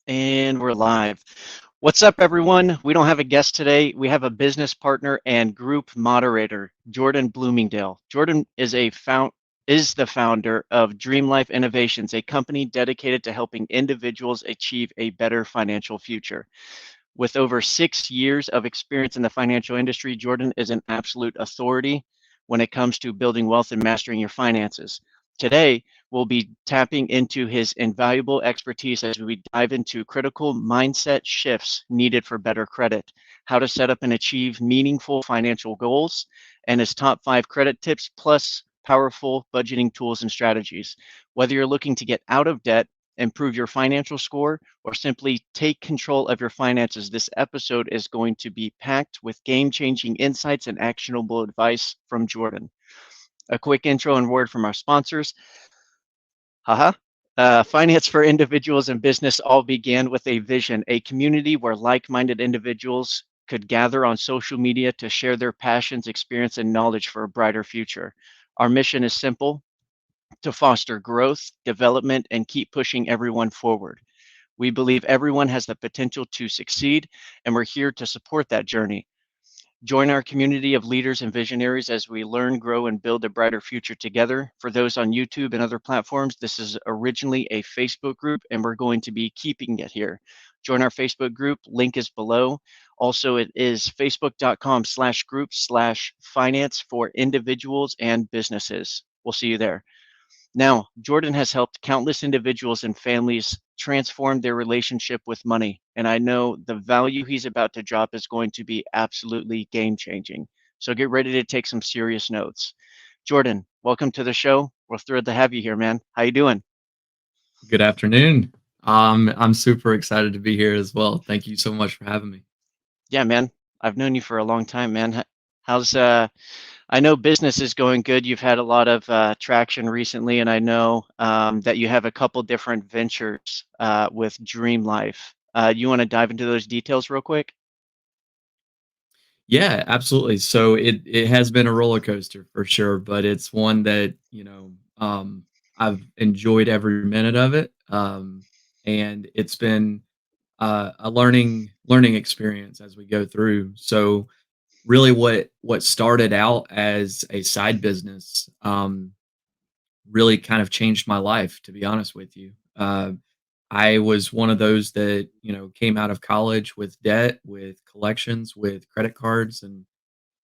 And we're live. What's up, everyone? We don't have a guest today. We have a business partner and group moderator, Jordan Bloomingdale. Jordan is the founder of Dreamlife Innovations, a company dedicated to helping individuals achieve a better financial future. With over 6 years of experience in the financial industry, Jordan is an absolute authority when it comes to building wealth and mastering your finances. Today, we'll be tapping into his invaluable expertise as we dive into critical mindset shifts needed for better credit, how to set up and achieve meaningful financial goals, and his top 5 credit tips, plus powerful budgeting tools and strategies. Whether you're looking to get out of debt, improve your financial score, or simply take control of your finances, this episode is going to be packed with game changing insights and actionable advice from Jordan. A quick intro and word from our sponsors. Haha. Finance for individuals and business all began with a vision, a community where like minded individuals could gather on social media to share their passions, experience, and knowledge for a brighter future. Our mission is simple: to foster growth, development, and keep pushing everyone forward. We believe everyone has the potential to succeed, and we're here to support that journey. Join our community of leaders and visionaries as we learn, grow, and build a brighter future together. For those on YouTube and other platforms, this is originally a Facebook group, and we're going to be keeping it here. Join our Facebook group. Link is below. Also, it is facebook.com/group/finance for individuals and businesses. We'll see you there. Now, Jordan has helped countless individuals and families transform their relationship with money, and I know the value he's about to drop is going to be absolutely game changing. So get ready to take some serious notes. Jordan, welcome to the show. We're thrilled to have you here, man. How you doing? Good afternoon. I'm super excited to be here as well. Thank you so much for having me. Yeah, man. I've known you for a long time, man. How's I know business is going good. You've had a lot of traction recently, and I know that you have a couple different ventures with Dream Life. You want to dive into those details real quick? Yeah, absolutely. So it has been a roller coaster for sure, but it's one that, I've enjoyed every minute of it. And it's been a learning experience as we go through. So really what started out as a side business really kind of changed my life, to be honest with you. I was one of those that, came out of college with debt, with collections, with credit cards, and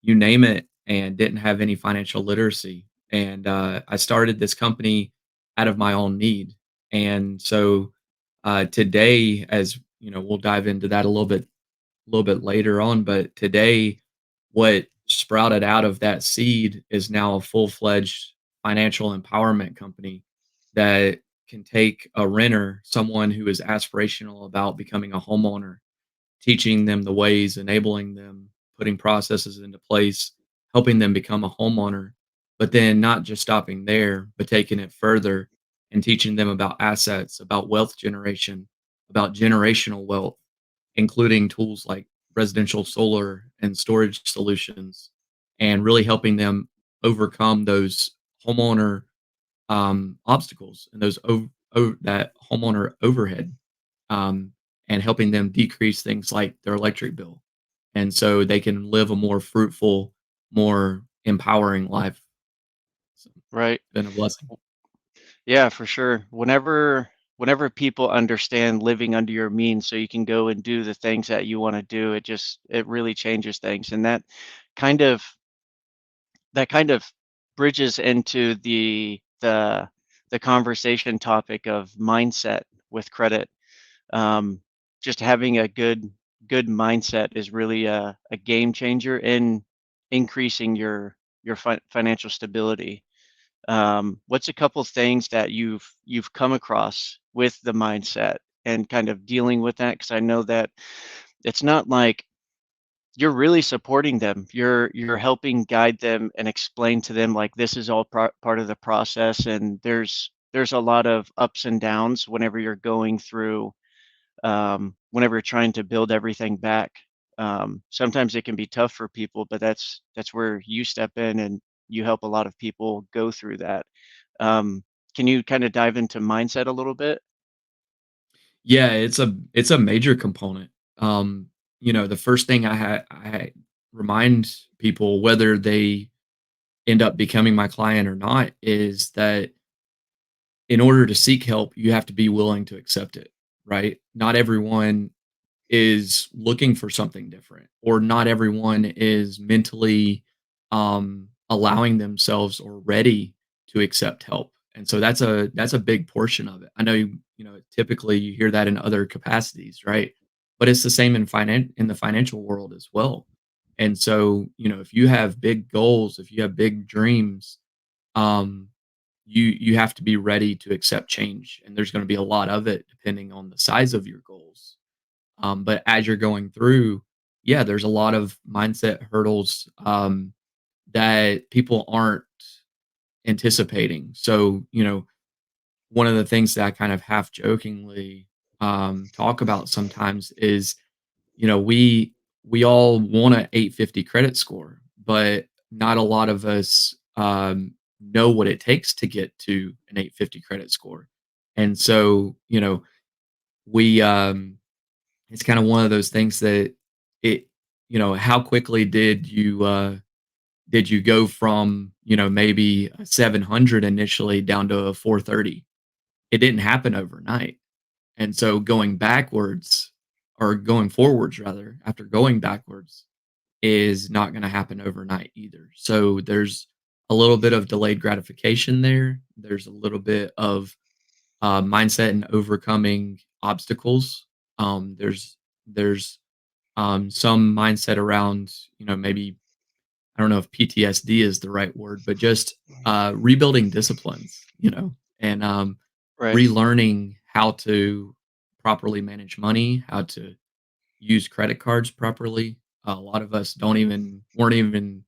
you name it, and didn't have any financial literacy. And I started this company out of my own need. And so today, as you know, we'll dive into that a little bit later on. But today, what sprouted out of that seed is now a full fledged financial empowerment company that can take a renter, someone who is aspirational about becoming a homeowner, teaching them the ways, enabling them, putting processes into place, helping them become a homeowner, but then not just stopping there, but taking it further and teaching them about assets, about wealth generation, about generational wealth, including tools like residential solar and storage solutions, and really helping them overcome those homeowner obstacles and that homeowner overhead, um, and helping them decrease things like their electric bill, and so they can live a more fruitful, more empowering life. So, Right. been a blessing. Yeah, for sure. Whenever people understand living under your means so you can go and do the things that you want to do, it really changes things. And kind of that kind of bridges into the conversation topic of mindset with credit. Um, just having a good mindset is really a game changer in increasing your financial stability. What's a couple things that you've come across with the mindset and kind of dealing with that? Because I know that it's not like you're really supporting them. You're helping guide them and explain to them like this is all part of the process, and there's a lot of ups and downs whenever you're going through whenever you're trying to build everything back. Sometimes it can be tough for people, but that's where you step in and you help a lot of people go through that. Um, can you kind of dive into mindset a little bit? Yeah, it's a major component. The first thing I remind people, whether they end up becoming my client or not, is that in order to seek help, you have to be willing to accept it, right? Not everyone is looking for something different, or not everyone is mentally allowing themselves or ready to accept help. And so that's a big portion of it. I know typically you hear that in other capacities, right? But it's the same in the financial world as well. And so, if you have big goals, if you have big dreams, um, you have to be ready to accept change. And there's going to be a lot of it depending on the size of your goals. But as you're going through, yeah, there's a lot of mindset hurdles that people aren't anticipating. So, one of the things that I kind of half jokingly talk about sometimes is, we all want an 850 credit score, but not a lot of us know what it takes to get to an 850 credit score. And so, we it's kind of one of those things that it how quickly did you go from, maybe a 700 initially down to a 430? It didn't happen overnight. And so going backwards, or going forwards rather, after going backwards, is not going to happen overnight either. So there's a little bit of delayed gratification there. There's a little bit of mindset and overcoming obstacles. There's some mindset around, maybe, I don't know if PTSD is the right word, but just rebuilding disciplines, and Right. relearning how to properly manage money, how to use credit cards properly. A lot of us don't even weren't even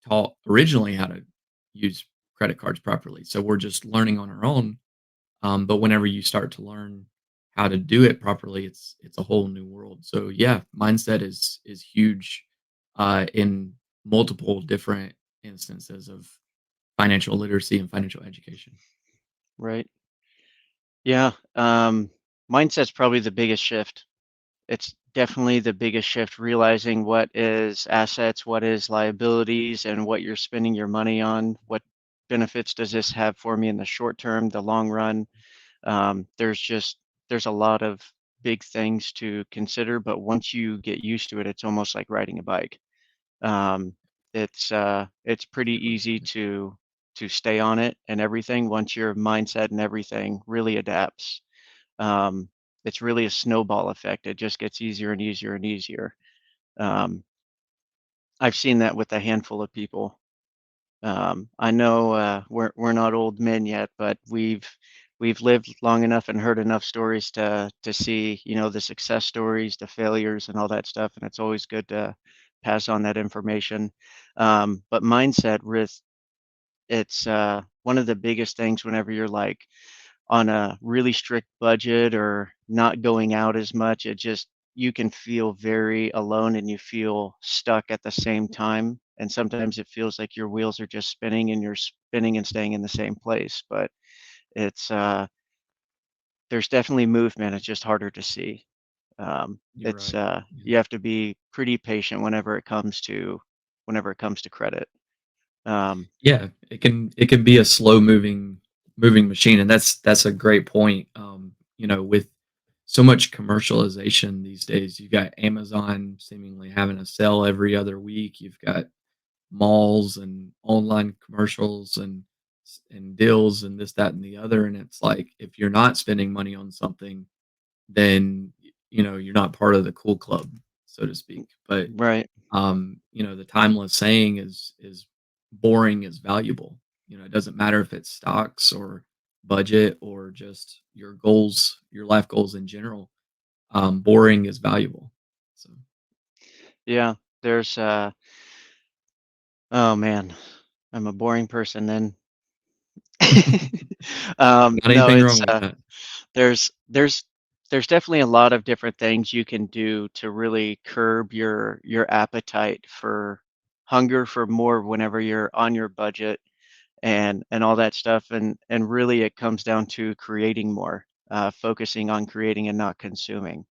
taught originally how to use credit cards properly, so we're just learning on our own. But whenever you start to learn how to do it properly, it's a whole new world. So yeah, mindset is huge in multiple different instances of financial literacy and financial education. Right. Yeah. Mindset's probably the biggest shift. It's definitely the biggest shift, realizing what is assets, what is liabilities, and what you're spending your money on. What benefits does this have for me in the short term, the long run? There's a lot of big things to consider, but once you get used to it, it's almost like riding a bike. Um, it's pretty easy to stay on it and everything once your mindset and everything really adapts. Um, it's really a snowball effect. It just gets easier and easier and easier. Um, I've seen that with a handful of people. I know we're not old men yet, but we've lived long enough and heard enough stories to see, the success stories, the failures, and all that stuff. And it's always good to pass on that information. But mindset risk, it's one of the biggest things whenever you're like on a really strict budget or not going out as much. It just you can feel very alone and you feel stuck at the same time. And sometimes it feels like your wheels are just spinning and you're spinning and staying in the same place. But it's there's definitely movement. It's just harder to see. You're It's right. Yeah. you have to be pretty patient whenever it comes to credit. Um, Yeah, it can be a slow moving machine, and that's a great point. With so much commercialization these days, you've got Amazon seemingly having a sale every other week. You've got malls and online commercials and deals and this, that, and the other. And it's like if you're not spending money on something, then you're not part of the cool club, so to speak. But right. the timeless saying is boring is valuable. It doesn't matter if it's stocks or budget or just your goals, your life goals in general. Boring is valuable. So Yeah. There's oh man, I'm a boring person then. not No, anything it's wrong with that. there's there's there's definitely a lot of different things you can do to really curb your appetite for hunger for more whenever you're on your budget and all that stuff and really it comes down to creating more. focusing on creating and not consuming.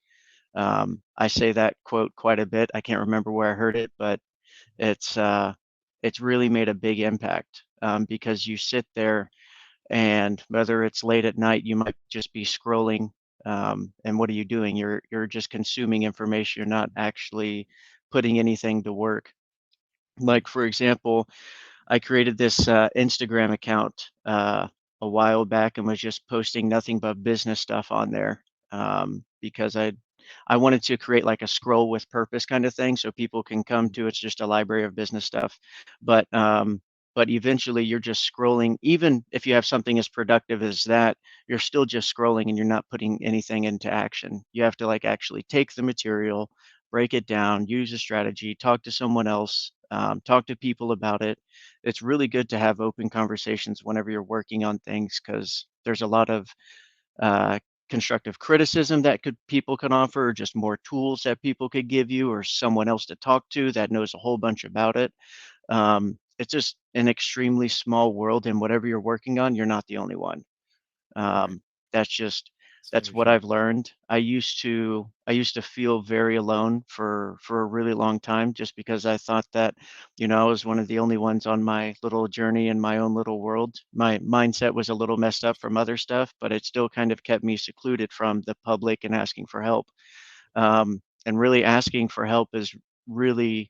I say that quote quite a bit. I can't remember where I heard it, but it's uh, it's really made a big impact because you sit there and whether it's late at night, you might just be scrolling. And what are you doing? You're just consuming information. You're not actually putting anything to work. Right. Like for example, I created this Instagram account a while back and was just posting nothing but business stuff on there because I wanted to create like a scroll with purpose kind of thing so people can come Mhm. to it's just a library of business stuff. But but eventually you're just scrolling. Even if you have something as productive as that, you're still just scrolling and you're not putting anything into action. You have to like actually take the material, break it down, use a strategy, talk to someone else, talk to people about it. It's really good to have open conversations whenever you're working on things because there's a lot of uh, constructive criticism that could people can offer, or just more tools that people could give you, or someone else to talk to that knows a whole bunch about it. It's just an extremely small world, and whatever you're working on, you're not the only one. Right. Um, that's just It's that's very what true. I've learned. I used to feel very alone for a really long time just because I thought that, I was one of the only ones on my little journey in my own little world. My mindset was a little messed up from other stuff, but it still kind of kept me secluded from the public and asking for help. And really asking for help is really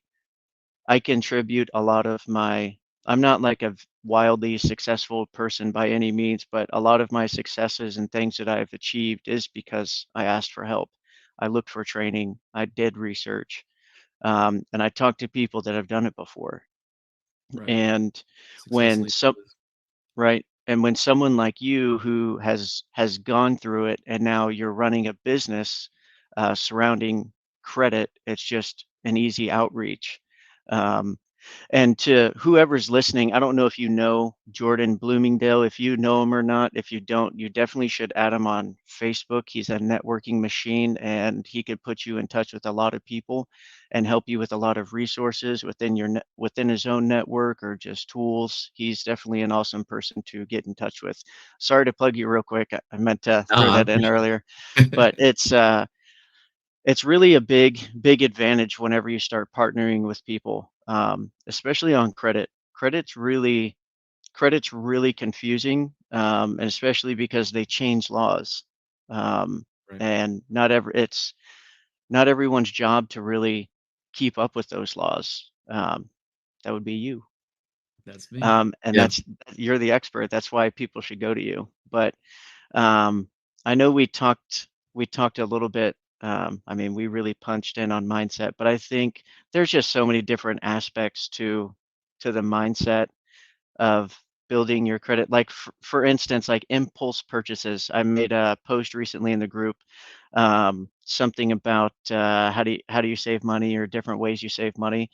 I contribute a lot of my I'm not like a wildly successful person by any means, but a lot of my successes and things that I've achieved is because I asked for help. I looked for training, I did research, and I talked to people that have done it before. Right. And Success when leads to some wisdom. right, and when someone like you who has gone through it and now you're running a business surrounding credit, it's just an easy outreach. Um, and to whoever's listening, I don't know if you know Jordan Bloomingdale, if you know him or not. If you don't, you definitely should add him on Facebook. He's a networking machine and he could put you in touch with a lot of people and help you with a lot of resources within within his own network or just tools. He's definitely an awesome person to get in touch with. Sorry to plug you real quick. I meant to No, throw I that in appreciate earlier, it. but it's really a big advantage whenever you start partnering with people, especially on credit. Credit's really confusing, and especially because they change laws, Right. and not everyone's job to really keep up with those laws. That would be you, That's me. and Yeah. you're the expert. That's why people should go to you. But um, I know we talked a little bit. I mean, we really punched in on mindset, but I think there's just so many different aspects to the mindset of building your credit. Like for instance, like impulse purchases. I made a post recently in the group, something about how do you save money or different ways you save money.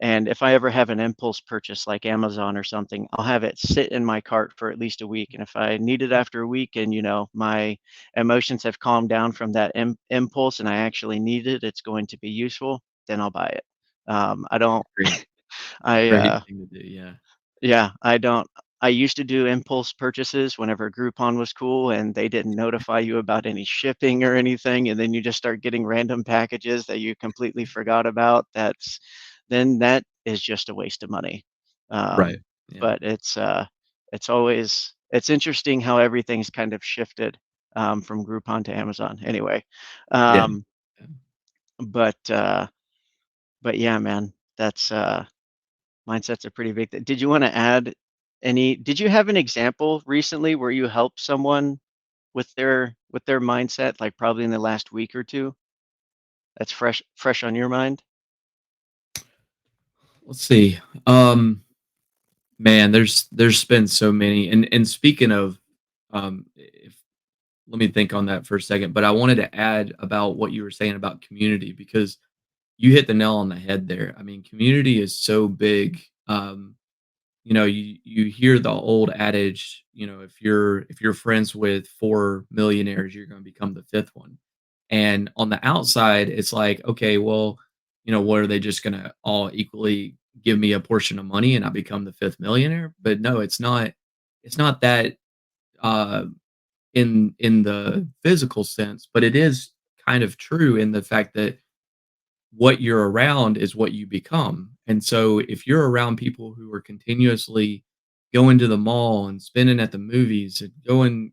And if I ever have an impulse purchase like Amazon or something, I'll have it sit in my cart for at least a week. And if I need it after a week and my emotions have calmed down from that impulse and I actually need it, it's going to be useful, then I'll buy it. I That's don't. a great I great thing to do, yeah. Yeah, I don't I used to do impulse purchases whenever Groupon was cool and they didn't notify you about any shipping or anything, and then you just start getting random packages that you completely forgot about. That is just a waste of money. Right. Um, Yeah. but it's interesting how everything's kind of shifted from Groupon to Amazon. Anyway, Yeah. um, Yeah. but uh, but yeah, man, that's mindset's a pretty big thing. Did you have an example recently where you helped someone with their mindset, like probably in the last week or two, that's fresh on your mind? Let's see. Man, there's been so many, and speaking of, if let me think on that for a second, but I wanted to add about what you were saying about community because you hit the nail on the head there. I mean, community is so big. You hear the old adage, if you're friends with 4 millionaires, you're gonna become the 5th one. And on the outside, it's like, okay, well, what are they just gonna all equally give me a portion of money and I become the 5th millionaire? But no, it's not that uh in the physical sense, but it is kind of true in the fact that what you're around is what you become. And so if you're around people who are continuously going to the mall and spending at the movies and going,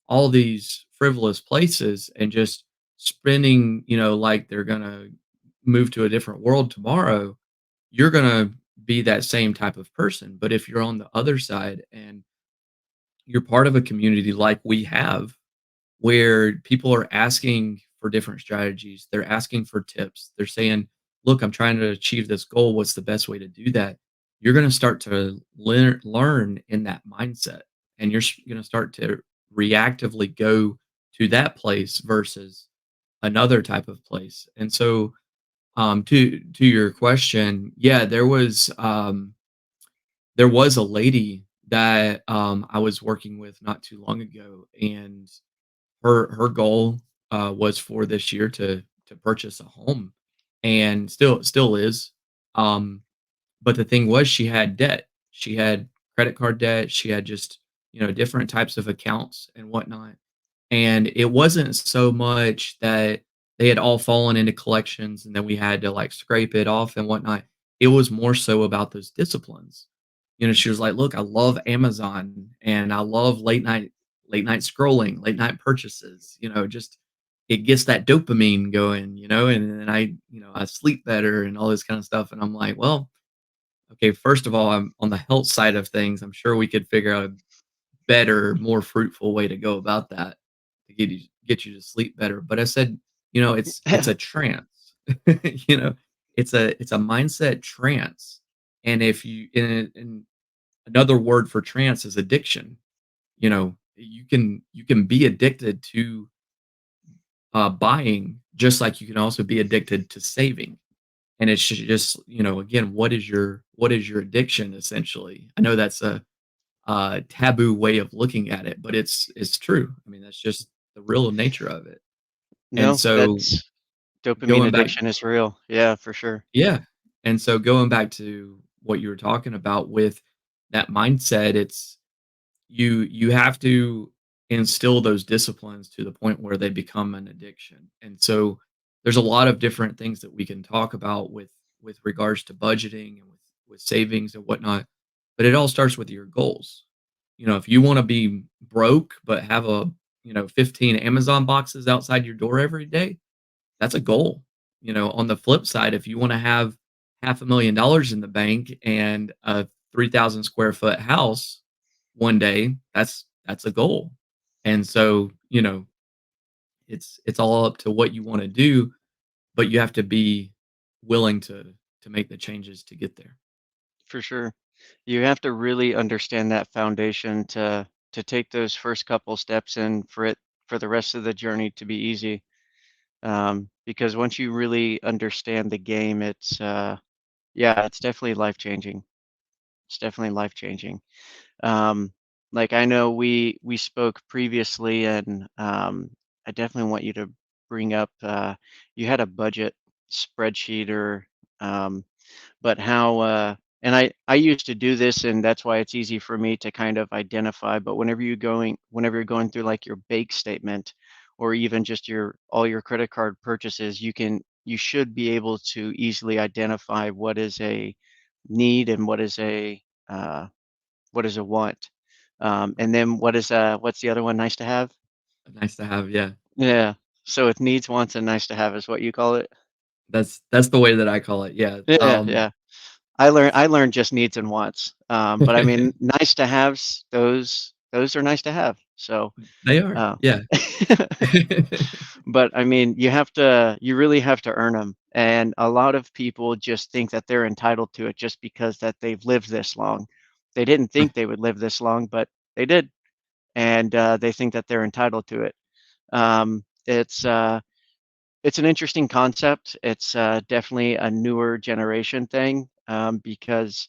all these frivolous places and just spending, like they're going to move to a different world tomorrow, you're going to be that same type of person. But if you're on the other side and you're part of a community like we have, where people are asking for different strategies. They're asking for tips. They're saying, "Look, I'm trying to achieve this goal. What's the best way to do that?" You're going to start to learn in that mindset, and you're going to start to reactively go to that place versus another type of place. And so, to your question, yeah, there was a lady that I was working with not too long ago, and her goal, was for this year to purchase a home, and still is, um, but the thing was she had debt. She had credit card debt, she had just, different types of accounts and whatnot, and it wasn't so much that they had all fallen into collections and then we had to, like, scrape it off and whatnot. It was more so about those disciplines. She was like, "Look, I love Amazon and I love late night scrolling, late night purchases, just it gets that dopamine going, and then I sleep better and all this kind of stuff." And I'm like, "Well, okay, first of all, I'm on the health side of things. I'm sure we could figure out a better, more fruitful way to go about that to get you to sleep better." But I said, it's a trance. you know, it's a mindset trance. And if you and another word for trance is addiction. You can be addicted to buying, just like you can also be addicted to saving. And it's just, again, what is your addiction essentially? I know that's a taboo way of looking at it, but it's true. I mean, that's just the real nature of it. And No, so that's dopamine going back, addiction is real. Yeah, for sure. yeah. And so going back to what you were talking about with that mindset, it's you have to instill those disciplines to the point where they become an addiction. And so there's a lot of different things that we can talk about with regards to budgeting and with savings and whatnot, but it all starts with your goals. If you want to be broke but have 15 Amazon boxes outside your door every day, that's a goal. On the flip side, if you want to have $500,000 in the bank and a 3,000 square foot house one day, that's a goal. And so, it's all up to what you want to do, but you have to be willing to make the changes to get there. For sure. You have to really understand that foundation to take those first couple steps and for the rest of the journey to be easy. Because once you really understand the game, yeah, it's definitely life changing. It's definitely life changing. Um, like I know we spoke previously, and I definitely want you to bring up. You had a budget spreadsheet, or but how and I used to do this, and that's why it's easy for me to kind of identify. But whenever you're going through like your bank statement, or even just your all your credit card purchases, you should be able to easily identify what is a need and uh, what is a want. And then what's the other one? Nice to have. Nice to have, yeah. Yeah. So with needs, wants, and nice to have is what you call it. That's the way that I call it. Yeah. Yeah, yeah. I learned just needs and wants. But I mean, nice to haves, those are nice to have. So, They are. uh, Yeah. but I mean, you really have to earn them. And a lot of people just think that they're entitled to it just because that they've lived this long. They didn't Right. think they would live this long, but they did, and they think that they're entitled to it. Um, it's uh, it's an interesting concept. It's definitely a newer generation thing, because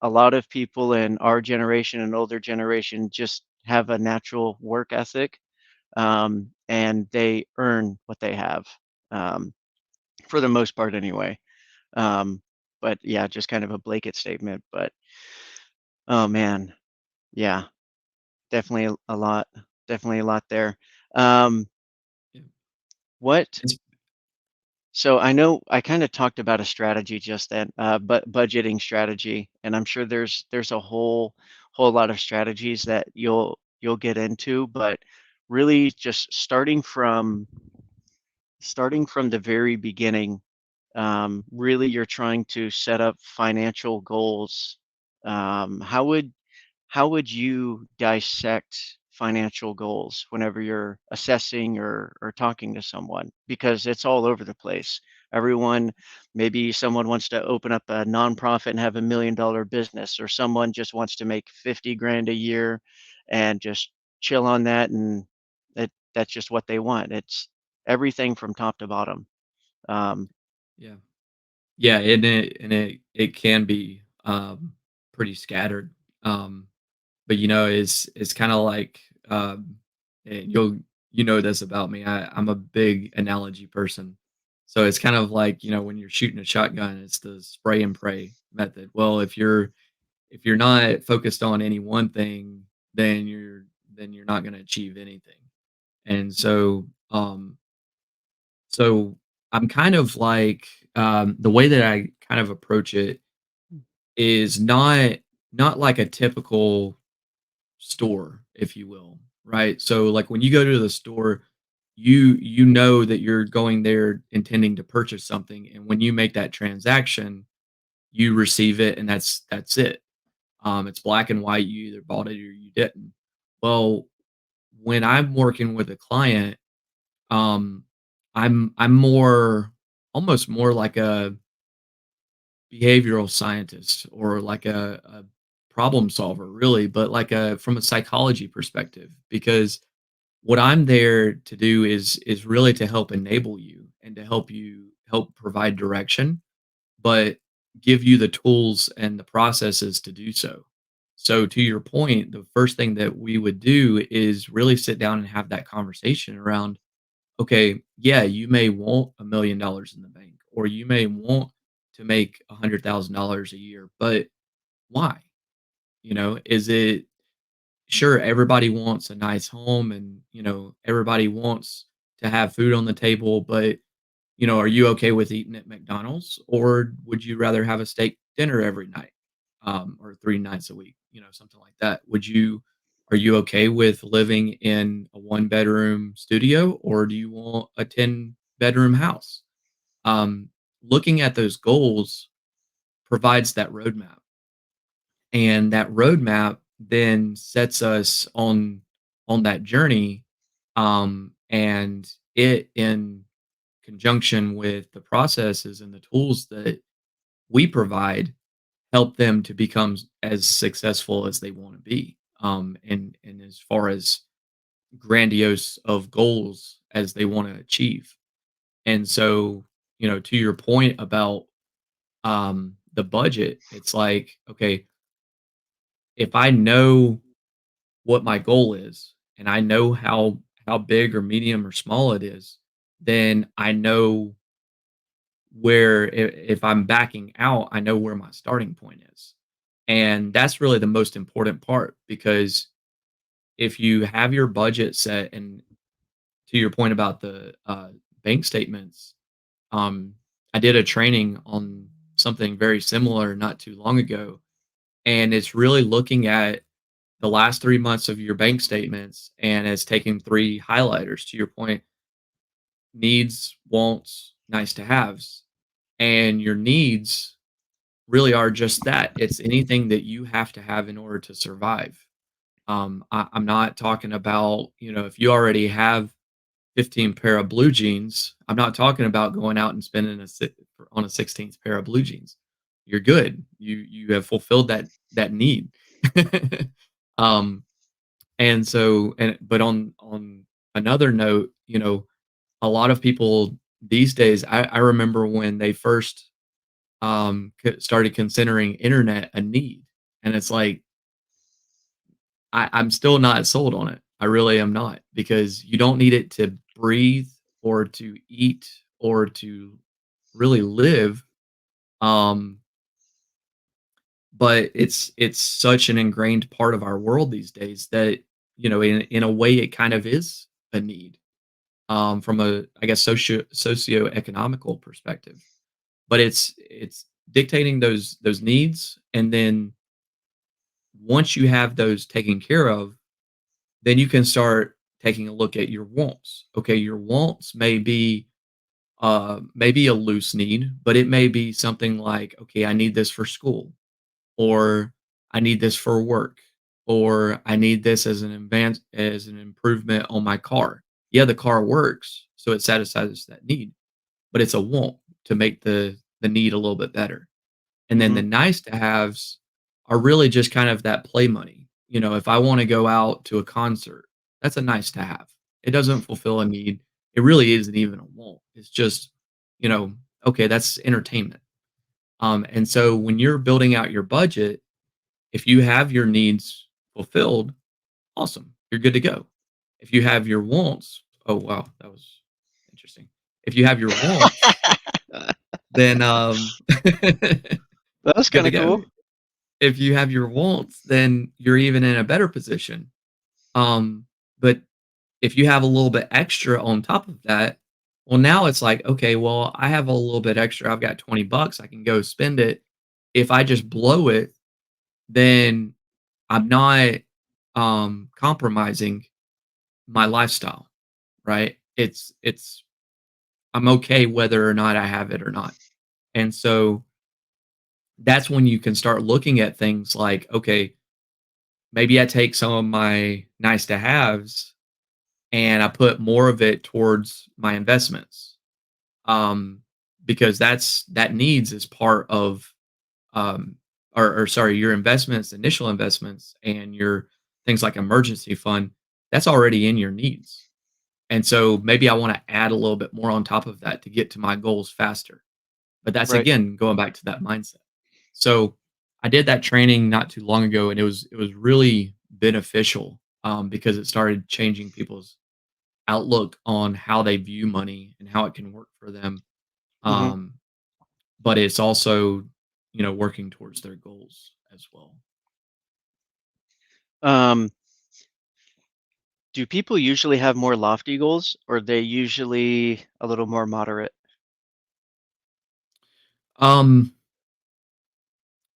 a lot of people in our generation and older generation just have a natural work ethic, and they earn what they have, um, for the most part anyway. Um, but yeah, just kind of a blanket statement. But oh man, yeah, definitely a lot. definitely a lot there. Um, Yeah. what It's So I know I kind of talked about a strategy just then, but budgeting strategy, and I'm sure there's a whole lot of strategies that you'll get into, but really just starting from the very beginning, really you're trying to set up financial goals. How would you dissect financial goals whenever you're assessing or talking to someone? Because it's all over the place. Everyone, maybe someone wants to open up a nonprofit and have $1 million business, or someone just wants to make 50 grand a year and just chill on that, and that's just what they want. It's everything from top to bottom. Um, yeah. Yeah, and it can be, pretty scattered, but, it's kinda like, and you know this about me, I'm a big analogy person. So it's kind of like, when you're shooting a shotgun, it's the spray and pray method. Well, if you're not focused on any one thing, then you're not gonna achieve anything. And so I'm kind of like, the way that I kind of approach it is not like a typical store, if you will, right? So like when you go to the store, you know that you're going there intending to purchase something, and when you make that transaction, you receive it, and that's it. It's black and white. You either bought it or you didn't. Well, when I'm working with a client, um, I'm more almost more like a behavioral scientist or like a problem solver, really, but like a from a psychology perspective, because what I'm there to do is really to help enable you and to help provide direction, but give you the tools and the processes to do so. So to your point, the first thing that we would do is really sit down and have that conversation around, okay, yeah, you may want $1 million in the bank, or you may want to make $100,000 a year, but why? Is it sure everybody wants a nice home, and everybody wants to have food on the table, but are you okay with eating at McDonald's, or would you rather have a steak dinner every night, or 3 nights a week, something like that? Are you okay with living in a one-bedroom studio, or do you want a 10-bedroom house? Um, Looking at those goals provides that roadmap, and that roadmap then sets us on that journey, and it in conjunction with the processes and the tools that we provide help them to become as successful as they want to be, and as far as grandiose of goals as they want to achieve. And so, to your point about the budget, it's like, okay, if I know what my goal is and I know how big or medium or small it is, then I know where, if I'm backing out, I know where my starting point is. And that's really the most important part, because if you have your budget set, and to your point about the bank statements, um, I did a training on something very similar not too long ago. And it's really looking at the last 3 months of your bank statements, and it's taking three highlighters, to your point: needs, wants, nice to haves. And your needs really are just that. It's anything that you have to have in order to survive. I'm not talking about, if you already have 15 pair of blue jeans, I'm not talking about going out and spending on a 16th pair of blue jeans. You're good. You have fulfilled that need. um, but on another note, a lot of people these days, I remember when they first started considering internet a need, and it's like, I'm still not sold on it. I really am not, because you don't need it to breathe or to eat or to really live. Um, but it's such an ingrained part of our world these days that in a way, it kind of is a need, from a, I guess, socioeconomical perspective. But it's dictating those needs, and then once you have those taken care of, then you can start taking a look at your wants. Okay, your wants maybe a loose need, but it may be something like, okay, I need this for school, or I need this for work, or I need this as an improvement on my car. Yeah, the car works, so it satisfies that need, but it's a want to make the need a little bit better. And then Hmm. the nice to haves are really just kind of that play money. If I want to go out to a concert, that's a nice to have. It doesn't fulfill a need. It really isn't even a want. It's just, you know, okay, that's entertainment. And so when you're building out your budget, if you have your needs fulfilled, awesome, you're good to go. If you have your wants, oh wow, that was interesting. If you have your wants, then That was good kind to of go. cool. If you have your wants, then you're even in a better position. But if you have a little bit extra on top of that, well, now it's like, okay, well, I have a little bit extra. I've got 20 bucks. I can go spend it. If I just blow it, then I'm not compromising my lifestyle, right? It's I'm okay whether or not I have it or not. And so that's when you can start looking at things like, okay, maybe I take some of my nice to haves and I put more of it towards my investments. Um, because that needs is part of um or sorry, your investments, initial investments and your things like emergency fund, that's already in your needs. And so maybe I want to add a little bit more on top of that to get to my goals faster. But that's Right. again going back to that mindset. So I did that training not too long ago, and it was really beneficial because it started changing people's outlook on how they view money and how it can work for them. Hmm. Um, but it's also working towards their goals as well. Um, do people usually have more lofty goals, or are they usually a little more moderate? Um,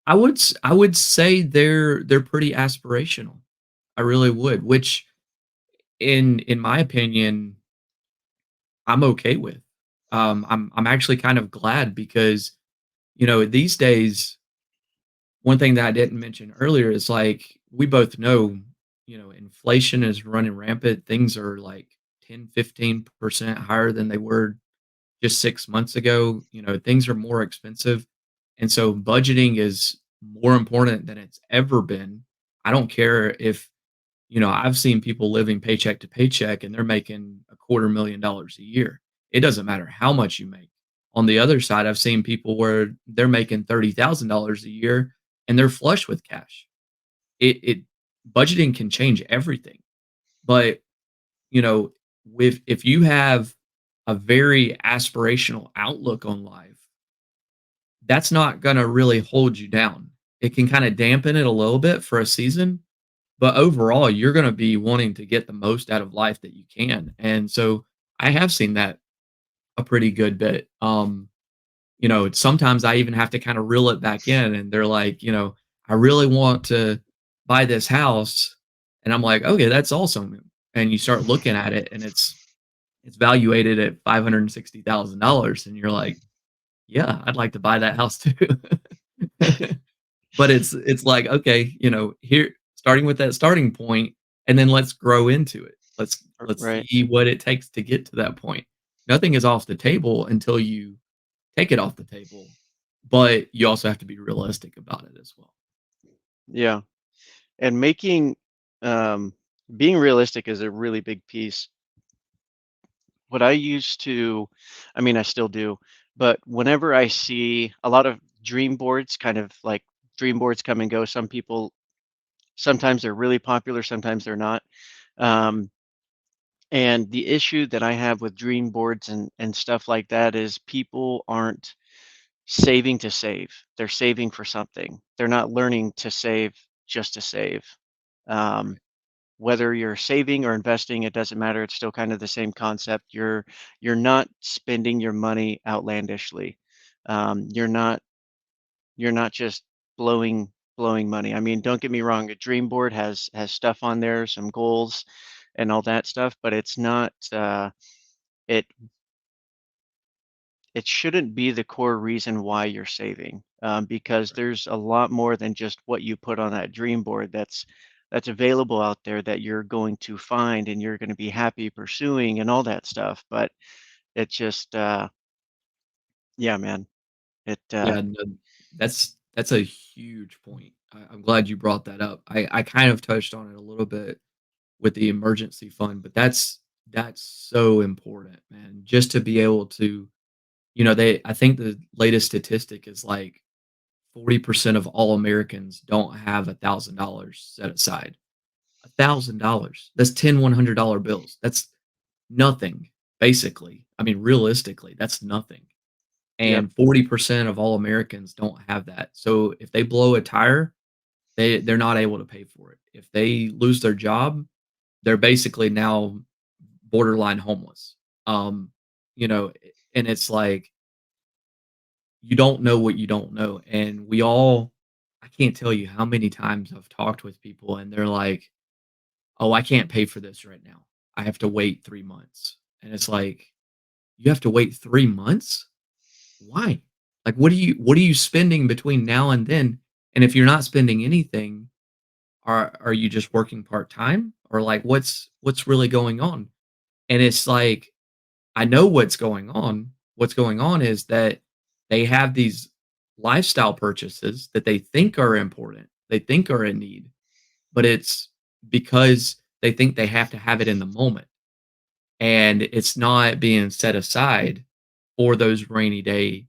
I would say they're pretty aspirational. I really would, which in my opinion, I'm okay with. I'm actually kind of glad because these days, one thing that I didn't mention earlier is like we both know, inflation is running rampant. Things are like 10, 15% higher than they were just 6 months ago. Things are more expensive. And so budgeting is more important than it's ever been. I don't care if I've seen people living paycheck to paycheck and they're making $250,000 a year. It doesn't matter how much you make. On the other side, I've seen people where they're making $30,000 a year and they're flush with cash. It budgeting can change everything. But, you know, with if you have a very aspirational outlook on life, that's not going to really hold you down. It can kind of dampen it a little bit for a season, but overall, you're gonna be wanting to get the most out of life that you can, and so I have seen that a pretty good bit. Sometimes I even have to kinda reel it back in, and they're like, "I really want to buy this house," and I'm like, "Okay, that's awesome," and you start looking at it, and it's valuated at $560,000, and you're like, "Yeah, I'd like to buy that house too." But it's like, okay, here starting with that starting point, and then let's grow into it. Let's Right. see what it takes to get to that point. Nothing is off the table until you take it off the table, but you also have to be realistic about it as well. Yeah. And um, being realistic is a really big piece. What I used to, I mean, I still do, but whenever I see a lot of dream boards, kind of like dream boards come and go, some people, sometimes they're really popular, sometimes they're not. Um, and the issue that I have with dream boards and stuff like that is people aren't saving to save. They're saving for something. They're not learning to save just to save. Um, Right. whether you're saving or investing, it doesn't matter. It's still kind of the same concept. You're not spending your money outlandishly. You're not just blowing money. I mean, don't get me wrong, a dream board has stuff on there, some goals and all that stuff, but it's not it it shouldn't be the core reason why you're saving, because Right. there's a lot more than just what you put on that dream board that's available out there that you're going to find and you're going to be happy pursuing and all that stuff. But it just, yeah, man, it, Yeah, no, that's a huge point. I'm glad you brought that up. I kind of touched on it a little bit with the emergency fund, but that's so important, man. Just to be able to, they I think the latest statistic is like 40% of all Americans don't have $1,000 set aside. $1,000. That's 10 $100 bills. That's nothing, basically. I mean, realistically, that's nothing. yep, And 40% of all Americans don't have that. So if they blow a tire, they're not able to pay for it. If they lose their job, they're basically now borderline homeless. Um, and it's like you don't know what you don't know. And I can't tell you how many times I've talked with people and they're like, "Oh, I can't pay for this right now. I have to wait 3 months." And it's like, "You have to wait 3 months? Why? Like, what are you spending between now and then? And if you're not spending anything, are you just working part-time? Or, like, what's really going on?" And it's like, I know what's going on. What's going on is that they have these lifestyle purchases that they think are important, they think are a need, but it's because they think they have to have it in the moment, and it's not being set aside for those rainy day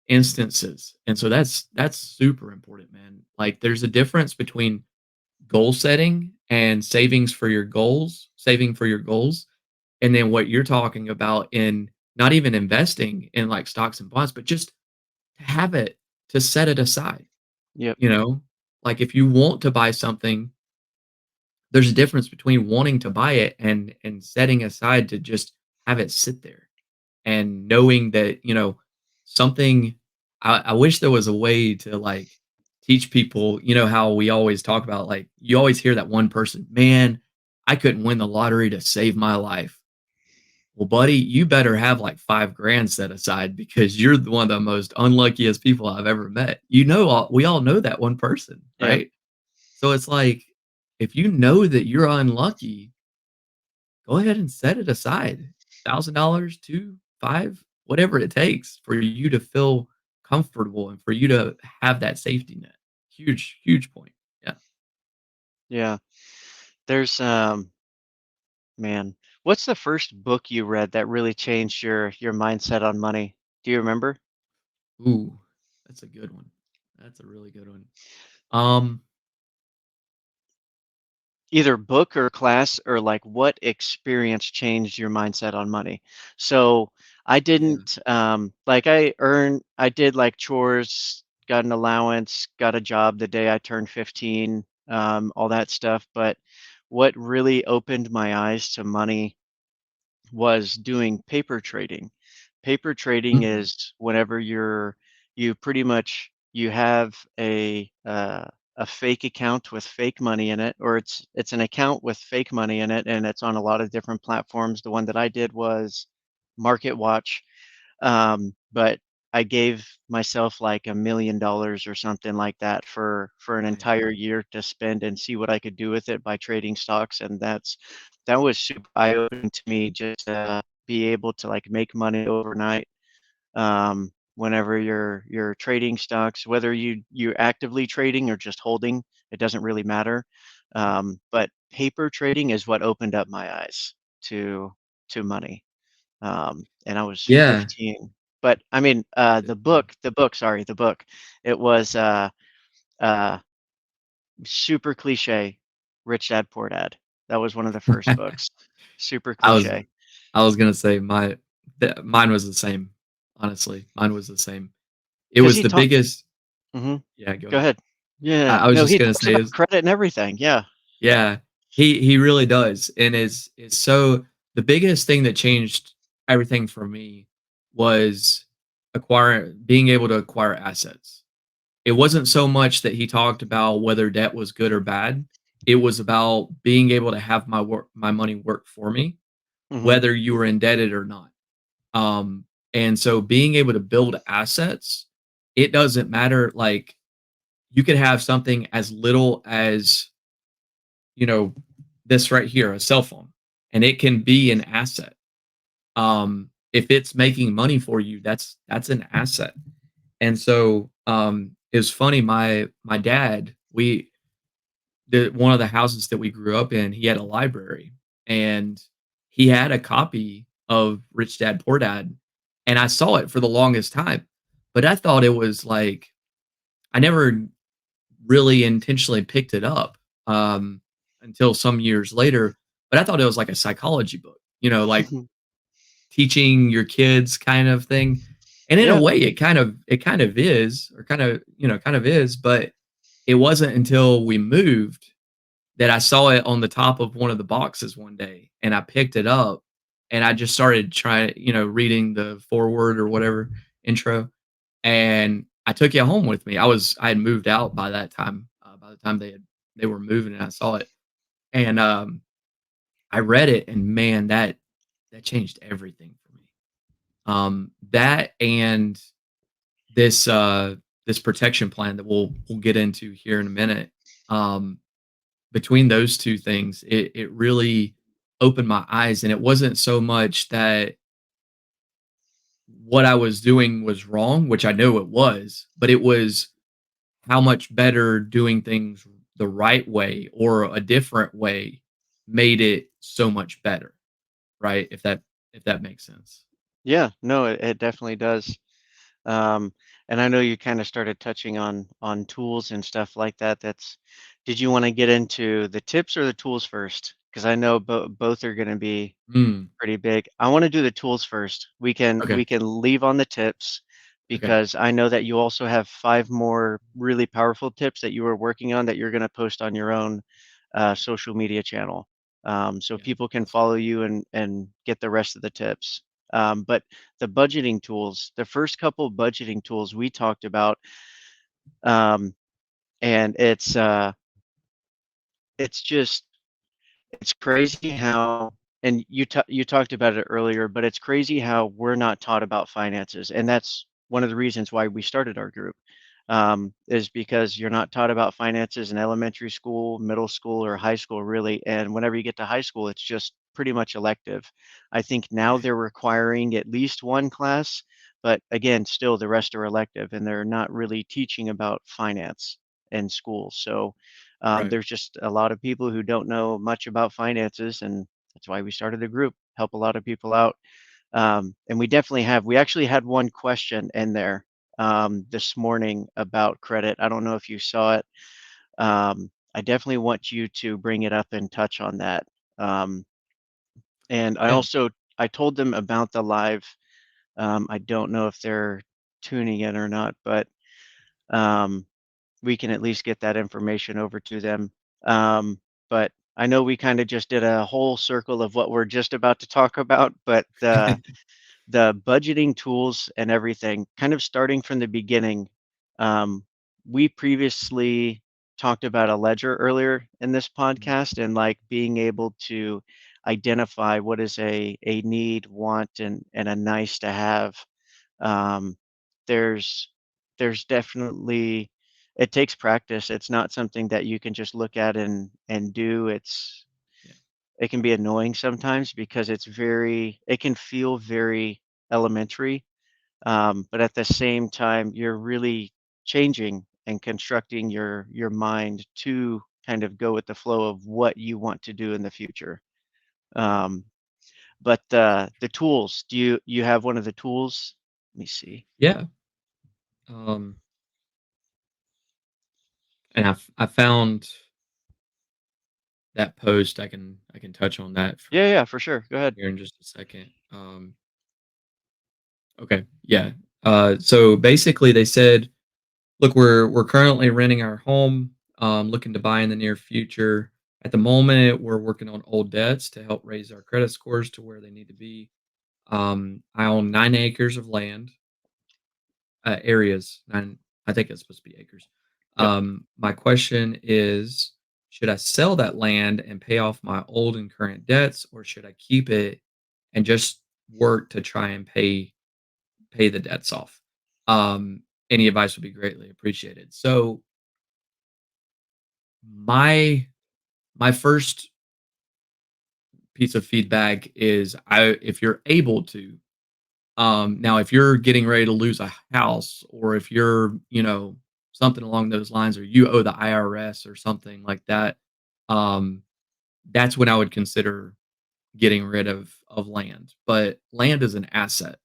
instances. And so that's super important, man. Like there's a difference between goal setting and saving for your goals, and then what you're talking about in not even investing in like stocks and bonds, but just to have it to set it aside, yep, you know? Like if you want to buy something, there's a difference between wanting to buy it and setting aside to just have it sit there and knowing that, something I wish there was a way to like teach people, how we always talk about like you always hear that one person, man, I couldn't win the lottery to save my life. Well, buddy, you better have like 5 grand set aside because you're one of the most unluckiest people I've ever met. We all know that one person, yep, right? So it's like if you know that you're unlucky, go ahead and set it aside. $1,000, 2, 5, whatever it takes for you to feel comfortable and for you to have that safety net. Huge, huge point. Yeah. yeah. There's, man, what's the first book you read that really changed your mindset on money? Do you remember? Ooh, that's a good one. That's a really good one. Um, Either book or class or like what experience changed your mindset on money? So I yeah. didn't like I did like chores, got an allowance, got a job the day I turned 15, all that stuff. But what really opened my eyes to money was doing paper trading. Paper trading Mm, is whenever you pretty much you have a fake account with fake money in it, or it's an account with fake money in it, and it's on a lot of different platforms. The one that I did was Market Watch, but I gave myself like $1 million or something like that for an right. entire year to spend and see what I could do with it by trading stocks, and that was super eye-opening to me just to be able to like make money overnight. Whenever you're trading stocks, whether you're actively trading or just holding, it doesn't really matter. But paper trading is what opened up my eyes to money, and I was Yeah. 15. But I mean, sorry, the book, it was uh, super cliche, Rich Dad Poor Dad. That was one of the first books. Super I was cliche. I was gonna say mine was the same, honestly. Mine was the same. It Because was he the taught. biggest. Mhm. Yeah, go Go ahead. ahead. I Yeah. I was No, just he gonna talks say about is credit and everything. Yeah. yeah. He really does, and is so the biggest thing that changed everything for me was being able to acquire assets. It wasn't so much that he talked about whether debt was good or bad. It was about being able to have my money work for me, Hmm. whether you were indebted or not. And so being able to build assets, it doesn't matter. Like you could have something as little as, you know, this right here, a cell phone, and it can be an asset. If it's making money for you, that's an asset. And so it's funny, my dad, one of the houses that we grew up in, he had a library and he had a copy of Rich Dad Poor Dad. And I saw it for the longest time. But I thought it was like I never really intentionally picked it up until some years later. But I thought it was like a psychology book, like teaching your kids kind of thing. And in a Yeah. way it kind of is, or kind of is, but it wasn't until we moved that I saw it on the top of one of the boxes one day, and I picked it up, and I just started trying, reading the foreword or whatever intro, and I took it home with me. I had moved out by that time. By the time they were moving, and I saw it, and I read it, and man, that changed everything for me. That and this protection plan that we'll get into here in a minute. Um, Between those 2 things, it really opened my eyes, and it wasn't so much that what I was doing was wrong, which I know it was, but it was how much better doing things the right way or a different way made it so much better, right? If that makes sense. Yeah, no, it definitely does. Um, and I know you kind of started touching on tools and stuff like that. Did you want to get into the tips or the tools first? Because I know both are going to be Mm, pretty big. I want to do the tools first. okay, We can leave on the tips okay, because I know that you also have 5 more really powerful tips that you were working on that you're going to post on your own social media channel. So yeah, people can awesome. follow you and get the rest of the tips. But the budgeting tools, the first couple budgeting tools we talked about, um, and it's just it's crazy how, and you talked about it earlier, but it's crazy how we're not taught about finances, and that's one of the reasons why we started our group, is because you're not taught about finances in elementary school, middle school, or high school, really. And whenever you get to high school, it's just pretty much elective. I think now Right, they're requiring at least one class, but again, still the rest are elective, and they're not really teaching about finance in school. So right, there's just a lot of people who don't know much about finances, and that's why we started the group, help a lot of people out. And we actually had one question in there this morning about credit. I don't know if you saw it. I definitely want you to bring it up and touch on that. Um, and yeah, I told them about the live. I don't know if they're tuning in or not, but um, we can at least get that information over to them. But I know we kind of just did a whole circle of what we're just about to talk about, but the budgeting tools and everything, kind of starting from the beginning. Um, we previously talked about a ledger earlier in this mm, podcast, and like being able to identify what is a need, want, and a nice to have. Um, there's there's definitely, it takes practice. It's not something that you can just look at and do. yeah, It can be annoying sometimes because it can feel very elementary, but at the same time, you're really changing and constructing your mind to kind of go with the flow of what you want to do in the future. Um, but the tools, you have one of the tools? Let me see. yeah. Um, and I found that post. I can touch on that Yeah, yeah, for sure. Go ahead. here in just a second. Okay, yeah. So basically, they said, "Look, we're currently renting our home, looking to buy in the near future. At the moment, we're working on old debts to help raise our credit scores to where they need to be. I own 9 acres of land, areas, 9 I think it's supposed to be acres. Yep. My question is, should I sell that land and pay off my old and current debts, or should I keep it and just work to try and pay the debts off? Any advice would be greatly appreciated. So, my my first piece of feedback is I if you're able to, now if you're getting ready to lose a house or if you're, something along those lines or you owe the IRS or something like that, um, that's when I would consider getting rid of land. But land is an asset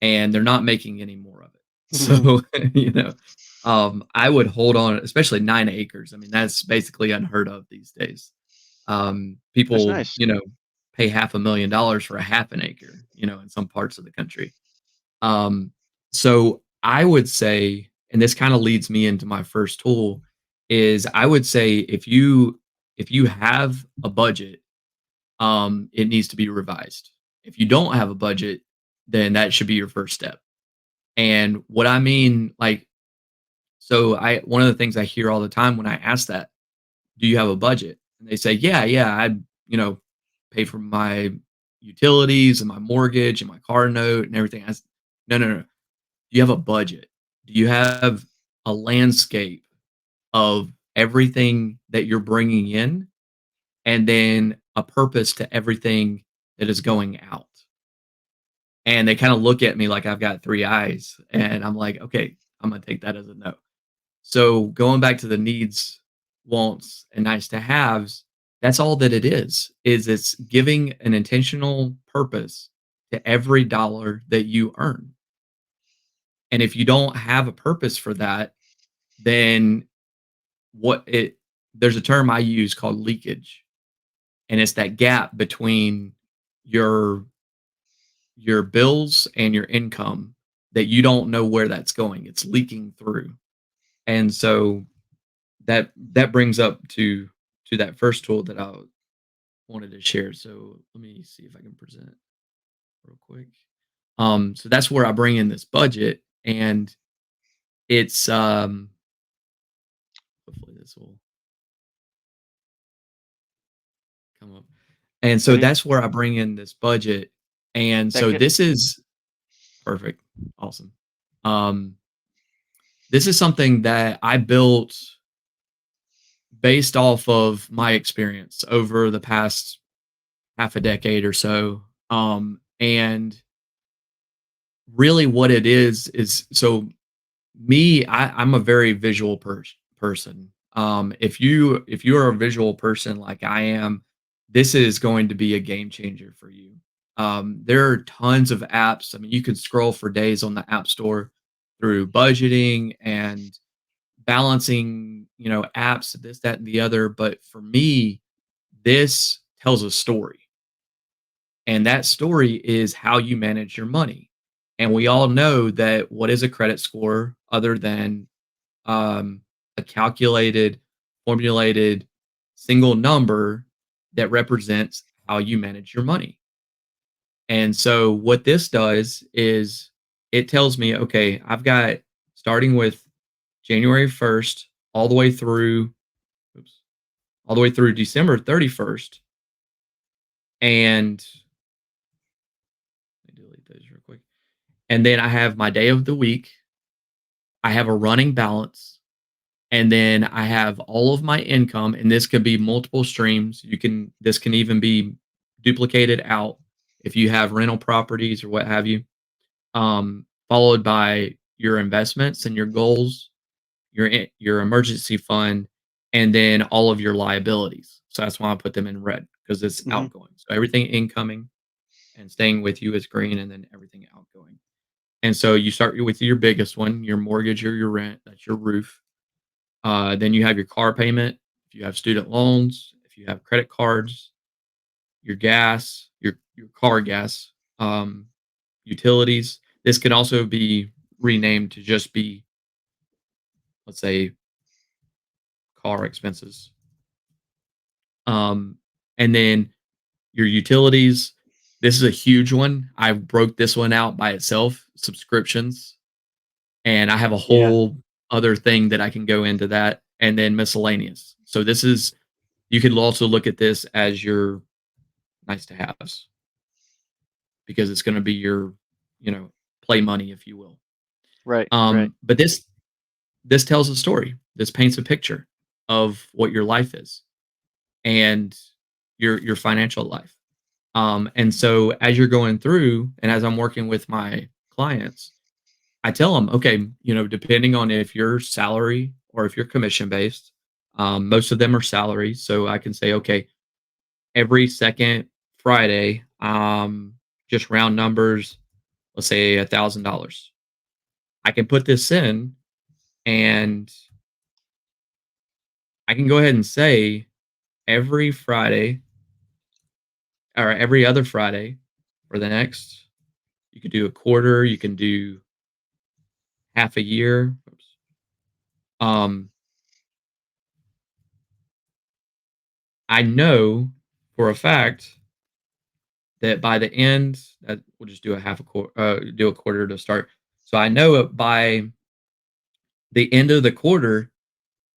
and they're not making any more of it. So, you know, I would hold on, especially 9 acres. I mean, that's basically unheard of these days. That's People, nice. pay $500,000 for a half an acre, in some parts of the country. Um, so I would say, and this kind of leads me into my first tool, is I would say if you have a budget, it needs to be revised. If you don't have a budget, then that should be your first step. And what I mean, like, so I one of the things I hear all the time when I ask that, do you have a budget? And they say, yeah, yeah, you know, pay for my utilities and my mortgage and my car note and everything. No, no, no. Do you have a budget? Do you have a landscape of everything that you're bringing in and then a purpose to everything that is going out? And they kind of look at me like I've got three eyes. And I'm like, okay, I'm going to take that as a no. So going back to the needs, wants, and nice to haves, that's all that it is it's giving an intentional purpose to every dollar that you earn. And if you don't have a purpose for that, then what it there's a term I use called leakage. And it's that gap between your your bills and your income that you don't know where that's going. It's leaking through. And so that brings up to that first tool that I wanted to share. So let me see if I can present real quick. So that's where I bring in this budget, and it's hopefully this will come up. And so Any that's where I bring in this budget, and that so can this is perfect, awesome. Um, this is something that I built based off of my experience over the past half a decade or so. And really what it is so me, I'm a very visual person. If you are a visual person like I am, this is going to be a game changer for you. There are tons of apps. I mean, you can scroll for days on the App Store through budgeting and balancing, apps, this, that, and the other. But for me, this tells a story. And that story is how you manage your money. And we all know that what is a credit score other than um, a calculated, formulated single number that represents how you manage your money. And so what this does is it tells me, okay, I've got starting with January 1st all the way through, oops, all the way through December 31st. And let me delete those real quick. And then I have my day of the week. I have a running balance. And then I have all of my income, and this could be multiple streams. This can even be duplicated out if you have rental properties or what have you. Followed by your investments and your goals, your emergency fund, and then all of your liabilities. So that's why I put them in red because it's mhm, outgoing. So everything incoming and staying with you is green, and then everything outgoing. And so you start with your biggest one, your mortgage or your rent. That's your roof. Then you have your car payment. If you have student loans, if you have credit cards, your gas, your car gas, um, utilities. This can also be renamed to just be, let's say, car expenses. Um, and then your utilities. This is a huge one. I broke this one out by itself, subscriptions, and I have a Yeah. whole other thing that I can go into that, and then miscellaneous. So this is you could also look at this as your nice to haves because it's going to be your, you know, play money, if you will. Right. Right. But this tells a story. This paints a picture of what your life is and your financial life. And so as you're going through, and as I'm working with my clients, I tell them, okay, you know, depending on if you're salary or if you're commission based, most of them are salary. So I can say, okay, every second Friday, just round numbers, let's say $1,000. I can put this in and I can go ahead and say every Friday or every other Friday for the next, you could do a quarter, you can do half a year. Oops. Um, I know for a fact that by the end, that we'll just do a half a quarter, do a quarter to start. So I know by the end of the quarter,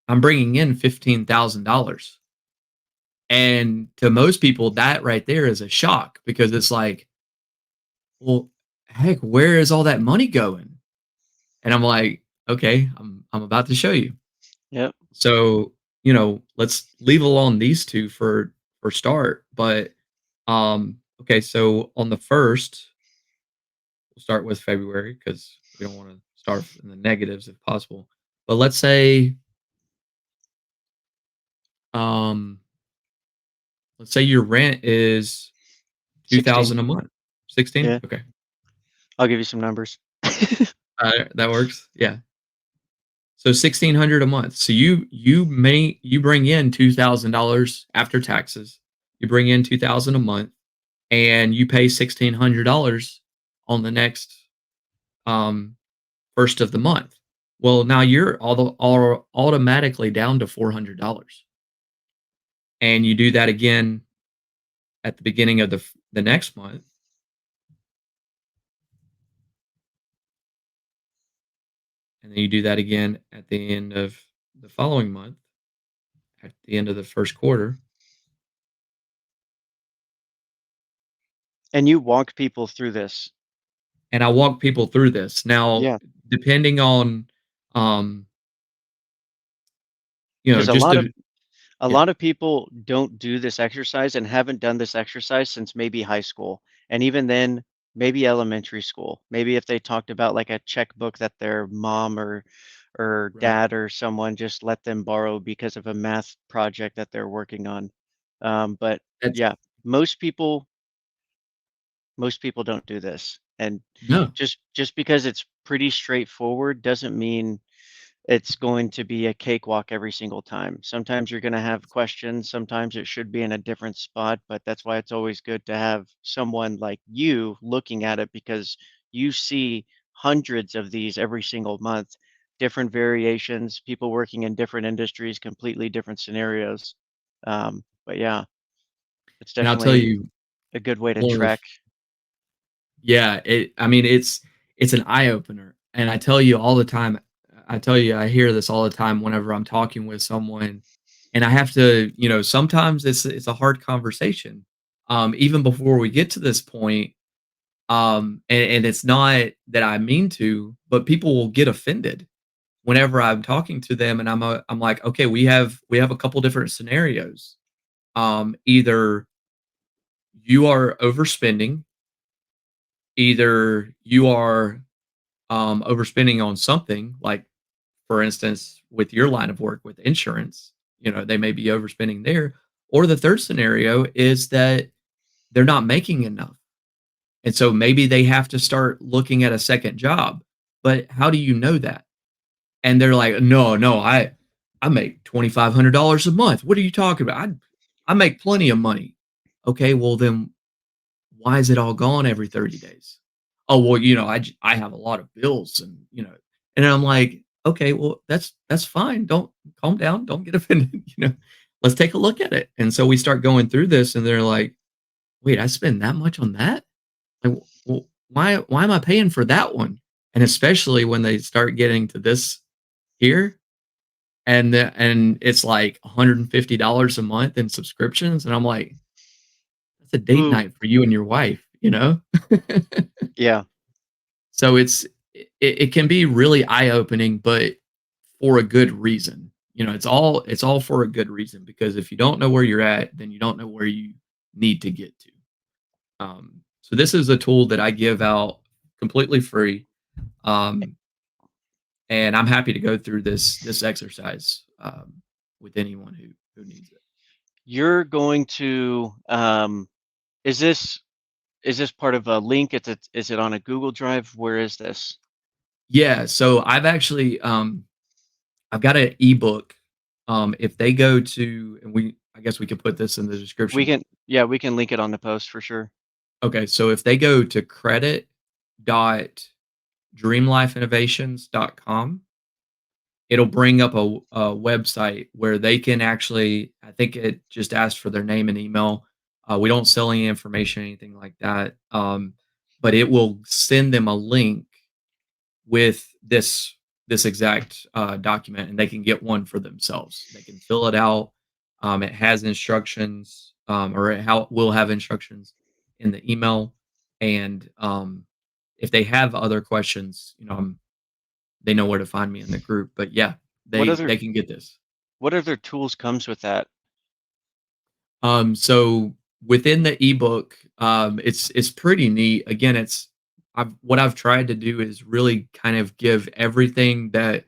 I'm bringing in $15,000. And to most people, that right there is a shock because it's like, well, heck, where is all that money going? And I'm like, okay, I'm about to show you. Yep. So, you know, let's leave alone these two for start. But okay, so on the first, we'll start with February because we don't want to start in the negatives if possible. But um let's say your rent is 16. 2,000 a month. 16? Yeah. Okay. I'll give you some numbers. That works. Yeah. So 1,600 a month. So you bring in $2,000 after taxes. You bring in 2,000 a month and you pay $1,600 on the next um first of the month. Well, now you're all automatically down to $400. And you do that again at the beginning of the next month, and then you do that again at the end of the following month, at the end of the first quarter. And you walk people through this. And I walk people through this. Now, Yeah. depending on, um, you know, Because just to a yeah, lot of people don't do this exercise and haven't done this exercise since maybe high school. And even then, maybe elementary school. Maybe if they talked about like a checkbook that their mom or right. dad or someone just let them borrow because of a math project that they're working on. But That's yeah, most people most people don't do this. And no, just because it's pretty straightforward doesn't mean it's going to be a cakewalk every single time. Sometimes you're going to have questions. Sometimes it should be in a different spot, but that's why it's always good to have someone like you looking at it because you see hundreds of these every single month, different variations, people working in different industries, completely different scenarios. But yeah, it's and I'll tell definitely you a good way to one of the track. yeah, I mean, it's an eye opener, and I tell you all the time. I tell you, I hear this all the time whenever I'm talking with someone, and I have to, you know, sometimes it's a hard conversation, even before we get to this point, and it's not that I mean to, but people will get offended whenever I'm talking to them, and I'm like, okay, we have a couple different scenarios. Either you are overspending, either you are overspending on something, like for instance, with your line of work with insurance, you know, they may be overspending there. Or the third scenario is that they're not making enough. And so maybe they have to start looking at a second job. But how do you know that? And they're like, no, no, I make $2,500 a month. What are you talking about? I make plenty of money. Okay, well then why is it all gone every 30 days? Oh, well, you know, I have a lot of bills and, you know, and I'm like, okay, well, that's fine. Don't calm down. Don't get offended, you know. let's take a look at it. And so we start going through this, and they're like, wait, I spend that much on that? Like, why am I paying for that one? And especially when they start getting to this here, and it's like $150 a month in subscriptions, and I'm like, that's a date Ooh, night for you and your wife, you know? yeah. So it can be really eye-opening, but for a good reason. You know, it's all for a good reason, because if you don't know where you're at, then you don't know where you need to get to. So this is a tool that I give out completely free, um, and I'm happy to go through this exercise with anyone who needs it. You're going to, is this part of a link? Is it on a Google Drive? Where is this? Yeah, so I've got an ebook. If they go to, and I guess we could put this in the We description. can, yeah, we can link it on the post for sure. Okay, so if they go to credit.dreamlifeinnovations.com, it'll bring up a website where they can actually, I think it just asks for their name and email. We don't sell any information, anything like that. But it will send them a link with this exact document, and they can get one for themselves. They can fill it out. It has instructions, or will have instructions in the email. And if they have other questions, they know where to find me in the group. But yeah, What they other can get this. what other tools comes with that? So within the ebook, it's pretty neat. Again, what I've tried to do is really kind of give everything that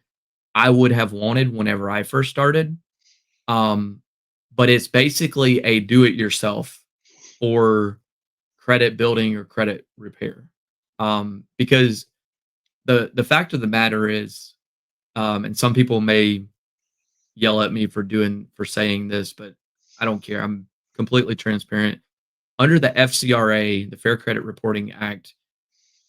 I would have wanted whenever I first started. Um, but it's basically a do it yourself for credit building or credit repair. Because the fact of the matter is, and some people may yell at me for saying this, but I don't care. I'm completely transparent. Under the FCRA, the Fair Credit Reporting Act,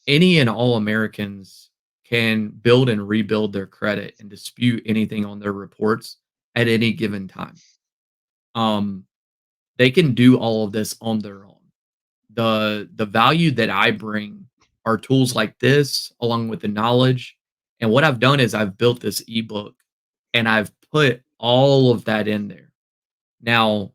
any and all Americans can build and rebuild their credit and dispute anything on their reports at any given time. Um, they can do all of this on their own. The value that I bring are tools like this, along with the knowledge. And what I've done is I've built this ebook, and I've put all of that in there. Now,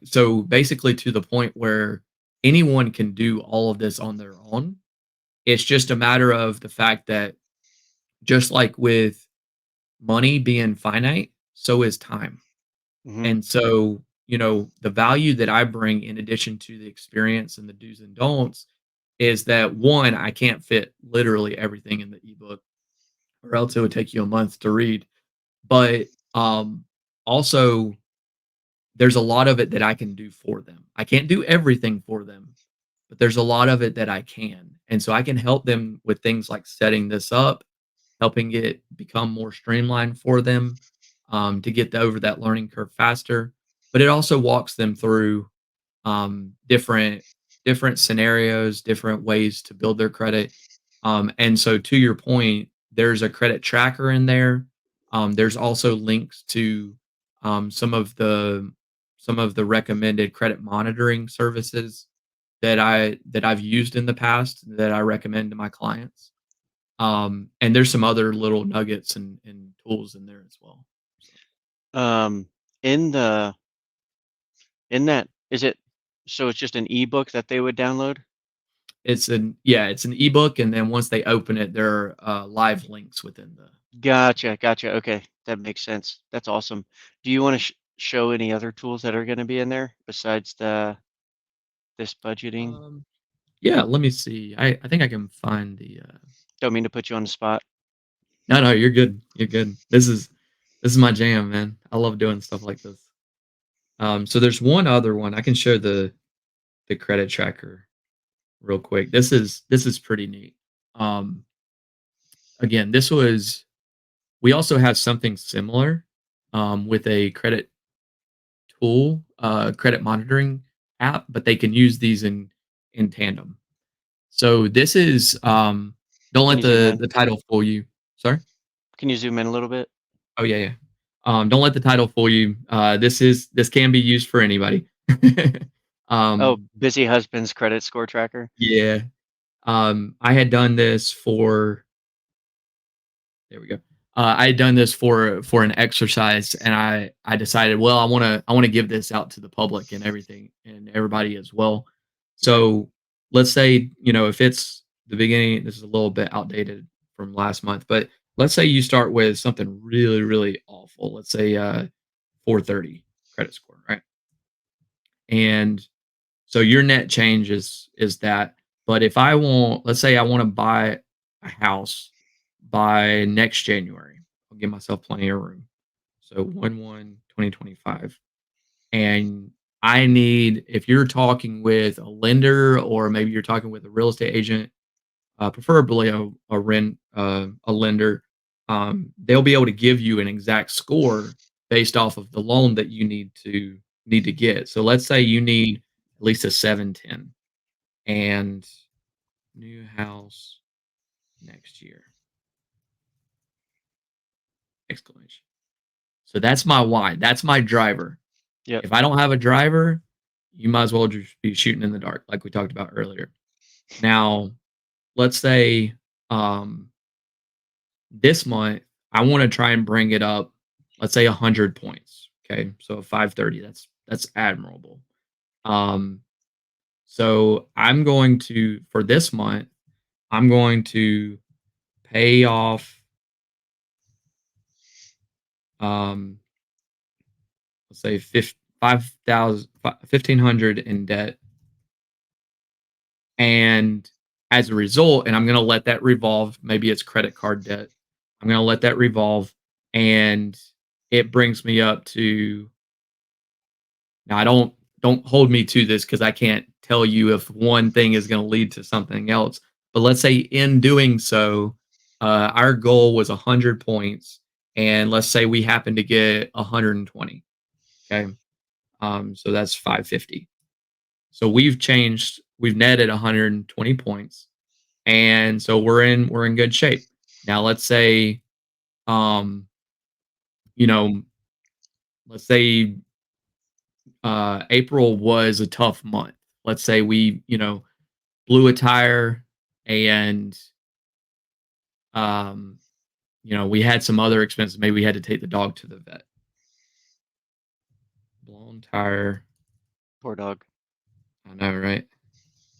so basically to the point where anyone can do all of this on their own. It's just a matter of the fact that, just like with money being finite, so is time. Hmm. And so, the value that I bring, in addition to the experience and the do's and don'ts, is that one, I can't fit literally everything in the ebook, or else it would take you a month to read. But also, there's a lot of it that I can do for them. I can't do everything for them, but there's a lot of it that I can. And so I can help them with things like setting this up, helping it become more streamlined for them, to get over that learning curve faster. But it also walks them through different scenarios, different ways to build their credit. And so, to your point, there's a credit tracker in there. There's also links to um, some of the some of the recommended credit monitoring services that I've used in the past, that I recommend to my clients. And there's some other little nuggets and tools in there as well. So Um, in the in that, is it, so it's just an ebook that they would download? it's an ebook, and then once they open it, there are live links within the. Gotcha, gotcha. Okay, that makes sense. That's awesome. Do you want to show any other tools that are going to be in there besides this budgeting? Um, yeah, let me see. I think I can find the. Don't mean to put you on the spot. No, no, you're good. You're good. This is my jam, man. I love doing stuff like this. So there's one other one. I can show the credit tracker real quick. This is pretty neat. Um, Again, we also have something similar with a credit monitoring app, but they can use these in tandem. So this is don't Can let you zoom the in? the title fool you. Sorry. Can you zoom in a little bit? Oh, yeah, yeah. Don't let the title fool you. This can be used for anybody. Oh, um, Busy Husband's credit score tracker. yeah. I had done this for There we go. I had done this for an exercise, and I decided, well, I wanna give this out to the public and everything and everybody as well. Right. So let's say, if it's the beginning, this is a little bit outdated from last month, but let's say you start with something really, really awful. Let's say 430 credit score, right? And so your net change is that. But if I want, let's say I want to buy a house by next January, I'll give myself plenty of room. So 1/1/2025. And I need, if you're talking with a lender or maybe you're talking with a real estate agent, preferably a lender, they'll be able to give you an exact score based off of the loan that you need to get. So let's say you need at least a 710 and new house next year! Exclamation. So that's my why. That's my driver. Yep. If I don't have a driver, you might as well just be shooting in the dark, like we talked about earlier. Now, let's say um, this month I want to try and bring it up, let's say 100 points. Okay, so 530. That's admirable. Um, so I'm going to, for this month, I'm going to pay off um, let's say 5,000, 1,500 in debt. And as a result, and I'm going to let that revolve. Maybe it's credit card debt. I'm going to let that revolve. And it brings me up to, now I don't hold me to this because I can't tell you if one thing is going to lead to something else. But let's say in doing so, our goal was 100 points. And let's say we happen to get 120. Okay. So that's 550. So we've netted 120 points. And so we're in good shape. Now let's say, um, you know, let's say April was a tough month. Let's say we, blew a tire and um, we had some other expenses. Maybe we had to take the dog to the vet. Blown tire. Poor dog. I know, right?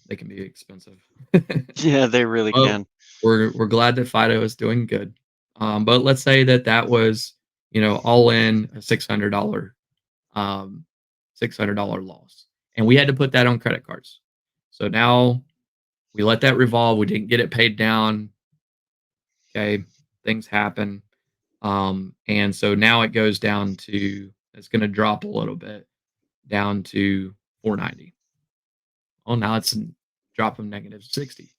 They can be expensive. Yeah, they really Well, can. we're glad that Fido is doing good. But let's say that was, all in a um, $600 loss, and we had to put that on credit cards. So now we let that revolve. We didn't get it paid down. Okay, things happen, and so now it goes down to, it's going to drop a little bit down to 490. Oh, now it's a drop of negative 60.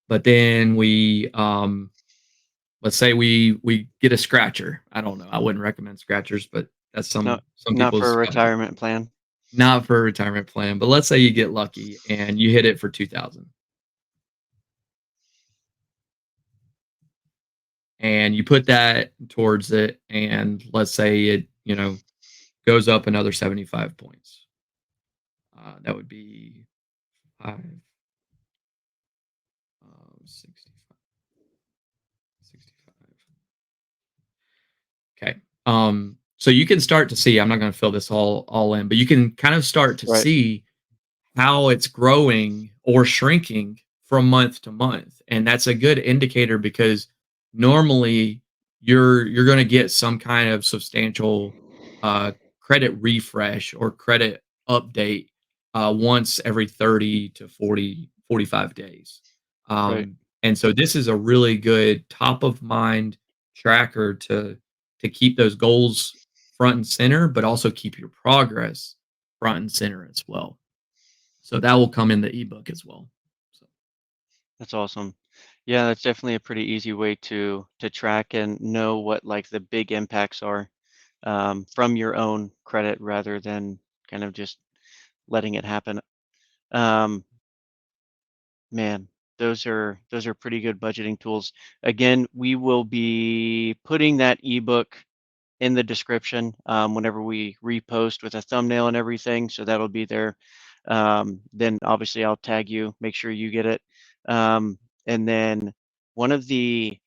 But then let's say we get a scratcher. I don't know. I wouldn't recommend scratchers, but that's No, some not for a people's hobby. retirement plan. Not for a retirement plan, but let's say you get lucky and you hit it for 2,000 and you put that towards it, and let's say it, goes up another 75 points. That would be 5, 65, 65. Okay. So you can start to see, I'm not going to fill this all in, but you can kind of start to Right. see how it's growing or shrinking from month to month. And that's a good indicator because normally you're going to get some kind of substantial credit refresh or credit update once every 30 to 45 days. Right. And so this is a really good top of mind tracker to keep those goals front and center, but also keep your progress front and center as well. So that will come in the ebook as well. So That's awesome. Yeah, that's definitely a pretty easy way to track and know what like the big impacts are from your own credit rather than kind of just letting it happen. Um, Man, those are pretty good budgeting tools. Again, we will be putting that ebook in the description whenever we repost with a thumbnail and everything. So that'll be there. Then obviously I'll tag you, make sure you get it. And then one of the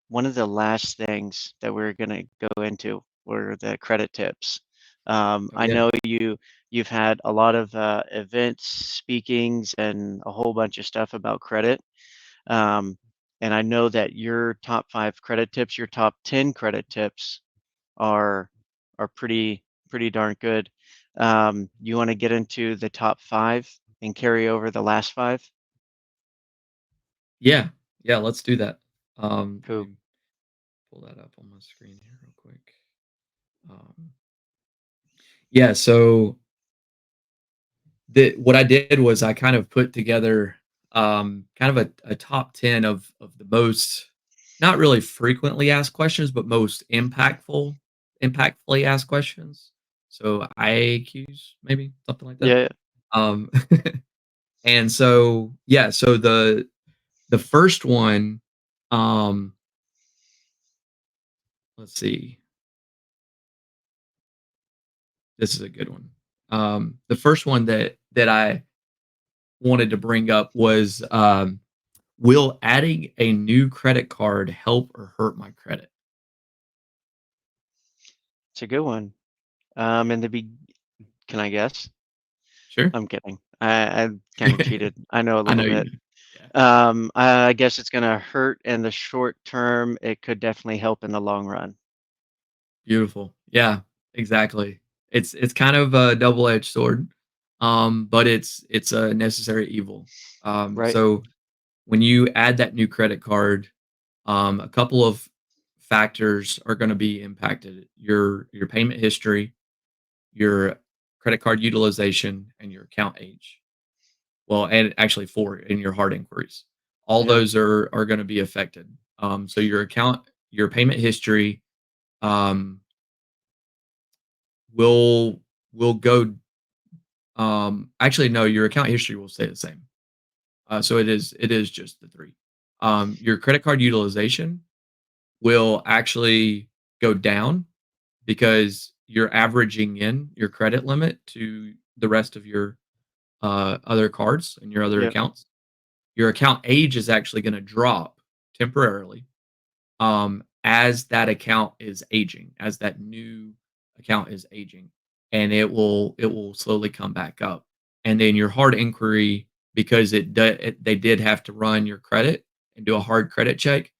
one of the last things that we're going to go into were the credit tips. Oh, I yeah. know you've had a lot of events, speakings, and a whole bunch of stuff about credit. Um, and I know that your top 5 credit tips, your top 10 credit tips are are pretty darn good. You want to get into the top 5 and carry over the last 5? Yeah. Yeah, let's do that. Let Cool. me pull that up on my screen here real quick. Um, yeah, so what I did was I kind of put together, kind of a top 10 of the most not really frequently asked questions, but most impactfully asked questions. So IAQs, maybe something like that. Yeah, Um, and so yeah, so the first one, um, let's see, this is a good one. The first one that I wanted to bring up was, will adding a new credit card help or hurt my credit? it's a good one. In the be Can I guess? Sure. I'm kidding. I kind of cheated. I know a I know little you bit. do. Yeah. I guess it's gonna hurt in the short term. It could definitely help in the long run, Beautiful. Yeah, exactly. It's kind of a double-edged sword, but it's a necessary evil. right? So when you add that new credit card, a couple of factors are gonna be impacted. Your payment history, your credit card utilization, and your account age. Well, and actually 4 in your hard inquiries. All Yep. those are gonna be affected. So your payment history, um, will will go actually, no, your account history will stay the same. So it is just the 3. Your credit card utilization will actually go down because you're averaging in your credit limit to the rest of your, other cards and your other Yep. accounts. Your account age is actually gonna drop temporarily, as that account is aging, as that new account is aging, and it will slowly come back up. And then your hard inquiry, because they did have to run your credit and do a hard credit check,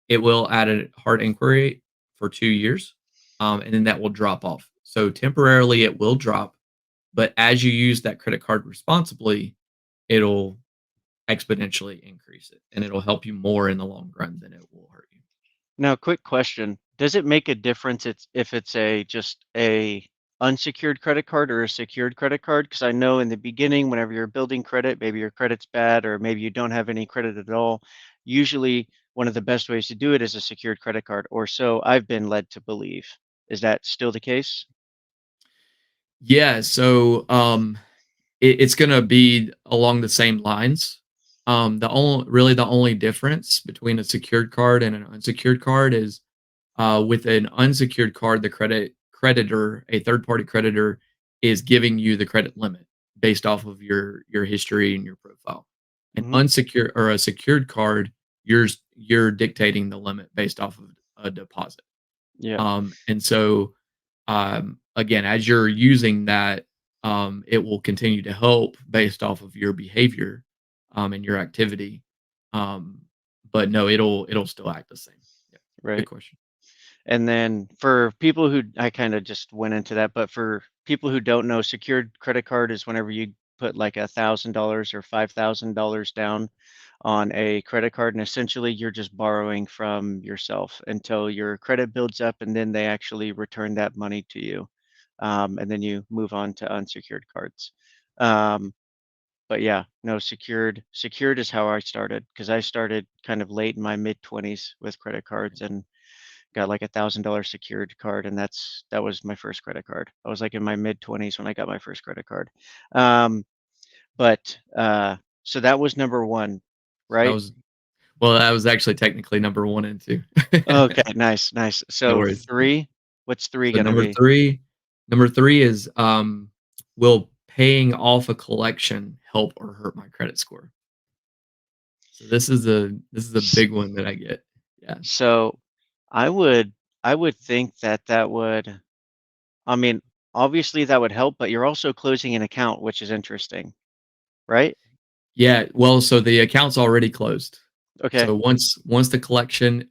it will add a hard inquiry for 2 years, and then that will drop off. So temporarily it will drop, but as you use that credit card responsibly, it'll exponentially increase it, and it'll help you more in the long run than it will hurt you. Now, quick question. Does it make a difference if it's a just a unsecured credit card or a secured credit card? Because I know in the beginning, whenever you're building credit, maybe your credit's bad or maybe you don't have any credit at all. Usually, one of the best ways to do it is a secured credit card, or so I've been led to believe. Is that still the case? Yeah, so, it's gonna be along the same lines. The only difference between a secured card and an unsecured card is, with an unsecured card, the creditor, a third party creditor, is giving you the credit limit based off of your history and your profile. An Hmm. unsecured or a secured card, you're dictating the limit based off of a deposit. Yeah, And so, again, as you're using that, it will continue to help based off of your behavior, and your activity. Um, but no, it'll still act the same. Yeah, good right. question. And then for people who, I kind of just went into that, but for people who don't know, secured credit card is whenever you put like $1,000 or $5,000 down on a credit card, and essentially you're just borrowing from yourself until your credit builds up, and then they actually return that money to you, and then you move on to unsecured cards. Um, but yeah, no, secured is how I started because I started kind of late in my mid 20s with credit cards and got like $1,000 secured card, and that was my first credit card. I was like in my mid 20s when I got my first credit card. Um, but so that was number one, That right? was Well, that was actually technically number 1 and 2. Okay, nice, nice. No So worries. three. What's three So gonna be? number 3 is, will paying off a collection help or hurt my credit score? So this is a S- big one that I get. Yeah. So I would I would think that that would, I mean, obviously that would help, but you're also closing an account, which is interesting, right? Yeah, well, so the account's already closed. Okay, So once the collection,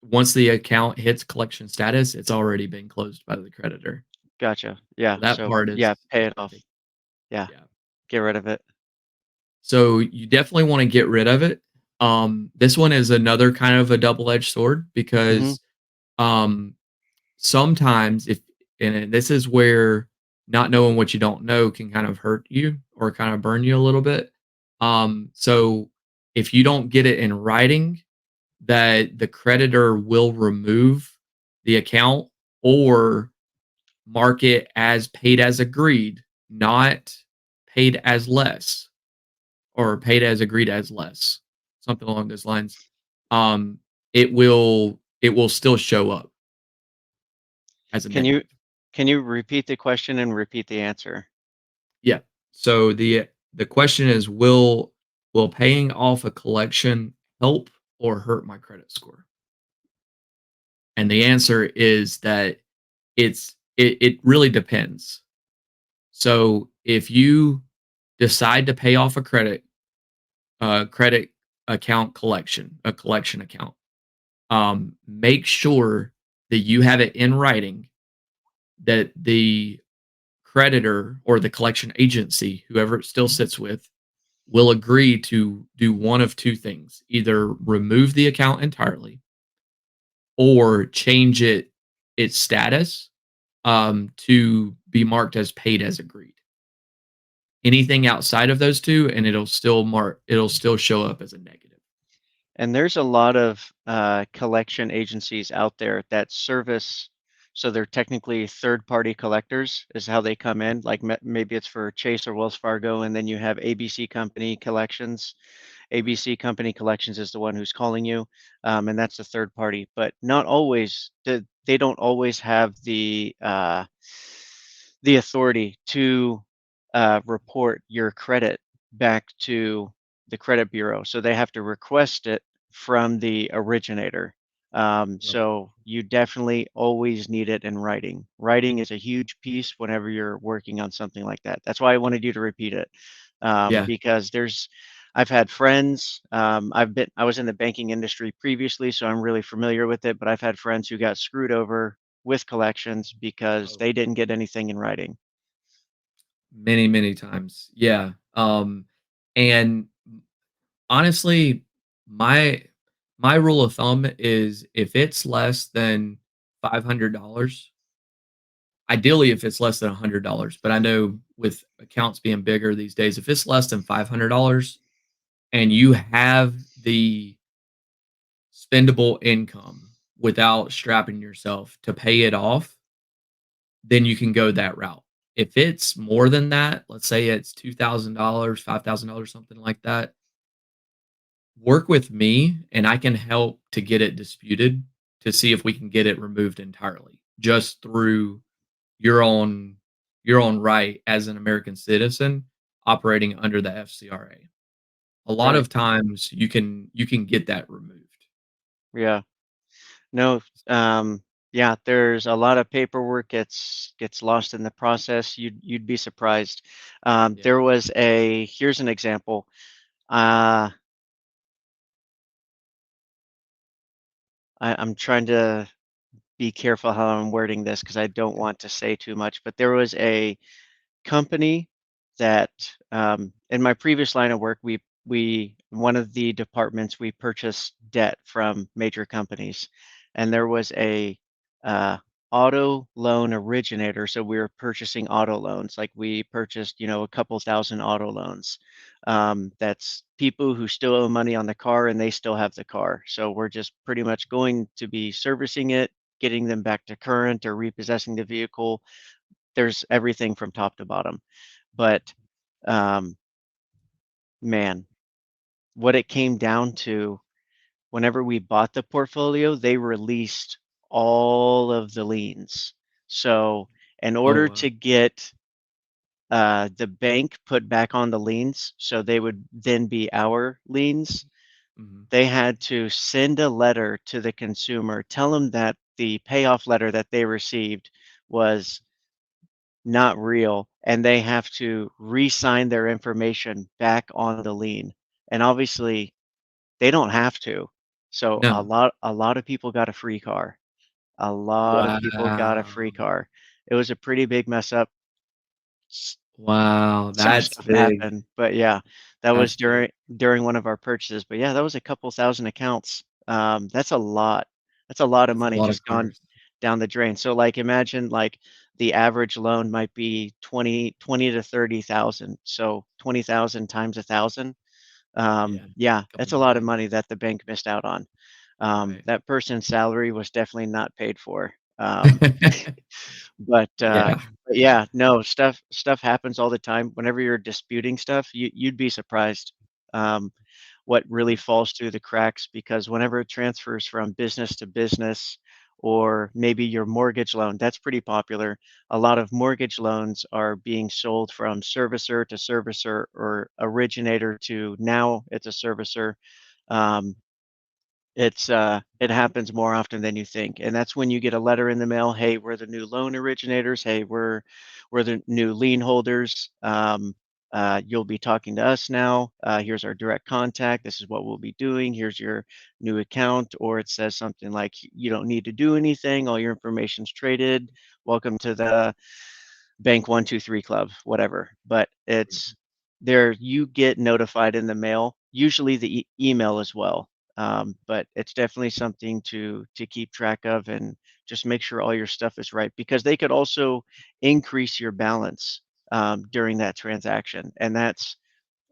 once the account hits collection status, it's already been closed by the creditor. gotcha. So Yeah. that So part yeah, pay is it off. big. Yeah, Yeah. get rid of it. So you definitely wanna get rid of it. This one is another kind of a double-edged sword Hmm. because, um, sometimes if and this is where not knowing what you don't know can kind of hurt you or kind of burn you a little bit. So if you don't get it in writing that the creditor will remove the account or mark it as paid as agreed, not paid as less or paid as agreed as less, something along those lines. Um, it will still show up as a Can you negative. can you repeat the question and repeat the answer? Yeah. So the question is, will paying off a collection help or hurt my credit score? And the answer is that it really depends. So if you decide to pay off a credit account collection, a collection account, make sure that you have it in writing that the creditor or the collection agency, whoever it still sits with, will agree to do one of two things: either remove the account entirely or change its status to be marked as paid as agreed. Anything outside of those two, and it'll still show up as a negative. And there's a lot of collection agencies out there that service, so they're technically third-party collectors, is how they come in. Like maybe it's for Chase or Wells Fargo, and then you have ABC Company Collections. ABC Company Collections is the one who's calling you, and that's the third party. But not always. They don't always have the authority to report your credit back to the credit bureau. So they have to request it from the originator. Right. So you definitely always need it in writing. Writing is a huge piece whenever you're working on something like that. That's why I wanted you to repeat it, Yeah. because I've had friends. I was in the banking industry previously, so I'm really familiar with it. But I've had friends who got screwed over with collections because Oh, they didn't get anything in writing. many, many times. Yeah. And honestly, my my rule of thumb is if it's less than $500, ideally if it's less than $100, but I know with accounts being bigger these days, if it's less than $500 and you have the spendable income without strapping yourself to pay it off, then you can go that route. If it's more than that, let's say it's $2,000, $5,000, something like that, work with me and I can help to get it disputed to see if we can get it removed entirely just through your own your own right as an American citizen operating under the FCRA. A lot Right. of times you can get that removed. Yeah. No, yeah, there's a lot of paperwork gets lost in the process. You'd be surprised. Yeah. There was a Here's an example. Uh, I'm trying to be careful how I'm wording this because I don't want to say too much, but there was a company that, in my previous line of work, we one of the departments, we purchased debt from major companies, and there was a uh, auto loan originator. So we were purchasing auto loans, like we purchased, a couple thousand auto loans. That's people who still owe money on the car and they still have the car. So we're just pretty much going to be servicing it, getting them back to current or repossessing the vehicle. There's everything from top to bottom. But um, man, what it came down to, whenever we bought the portfolio, they released all of the liens. So in Oh, order wow. to get the bank put back on the liens, so they would then be our liens, Mhm. they had to send a letter to the consumer, tell them that the payoff letter that they received was not real, and they have to re-sign their information back on the lien. And obviously, they don't have to. So No. a lot of people got a free car. A lot of people got a free Wow. car. It was a pretty big mess up. Wow, Some that's stuff big. happened, but yeah, that That's was big. during one of our purchases, but yeah, that was a couple thousand accounts. That's a lot. That's a lot of That's a money lot of just gone cars. down the drain. So, like, imagine, like, the average loan might be 20 to 30,000. So 20,000 times 1,000. Yeah, Yeah, couple that's a lot of million. money that the bank missed out on. Right. That person's salary was definitely not paid for. Um but, Yeah. yeah, no, stuff happens all the time. Whenever you're disputing stuff, you'd be surprised, um, what really Yeah. falls through the cracks because whenever it transfers from business to business or maybe your mortgage loan, that's pretty popular. A lot of mortgage loans are being sold from servicer to servicer or originator to now it's a servicer. Um, it happens more often than you think, and that's when you get a letter in the mail, "Hey, we're the new loan originators. Hey, we're the new lien holders. You'll be talking to us now. Here's our direct contact. This is what we'll be doing. Here's your new account." Or it says something like, "You don't need to do anything. All your information's traded. Welcome to the Bank 123 Club," whatever. But it's there you get notified in the mail, usually the email as well. But it's definitely something to keep track of and just make sure all your stuff is right because they could also increase your balance during that transaction, and that's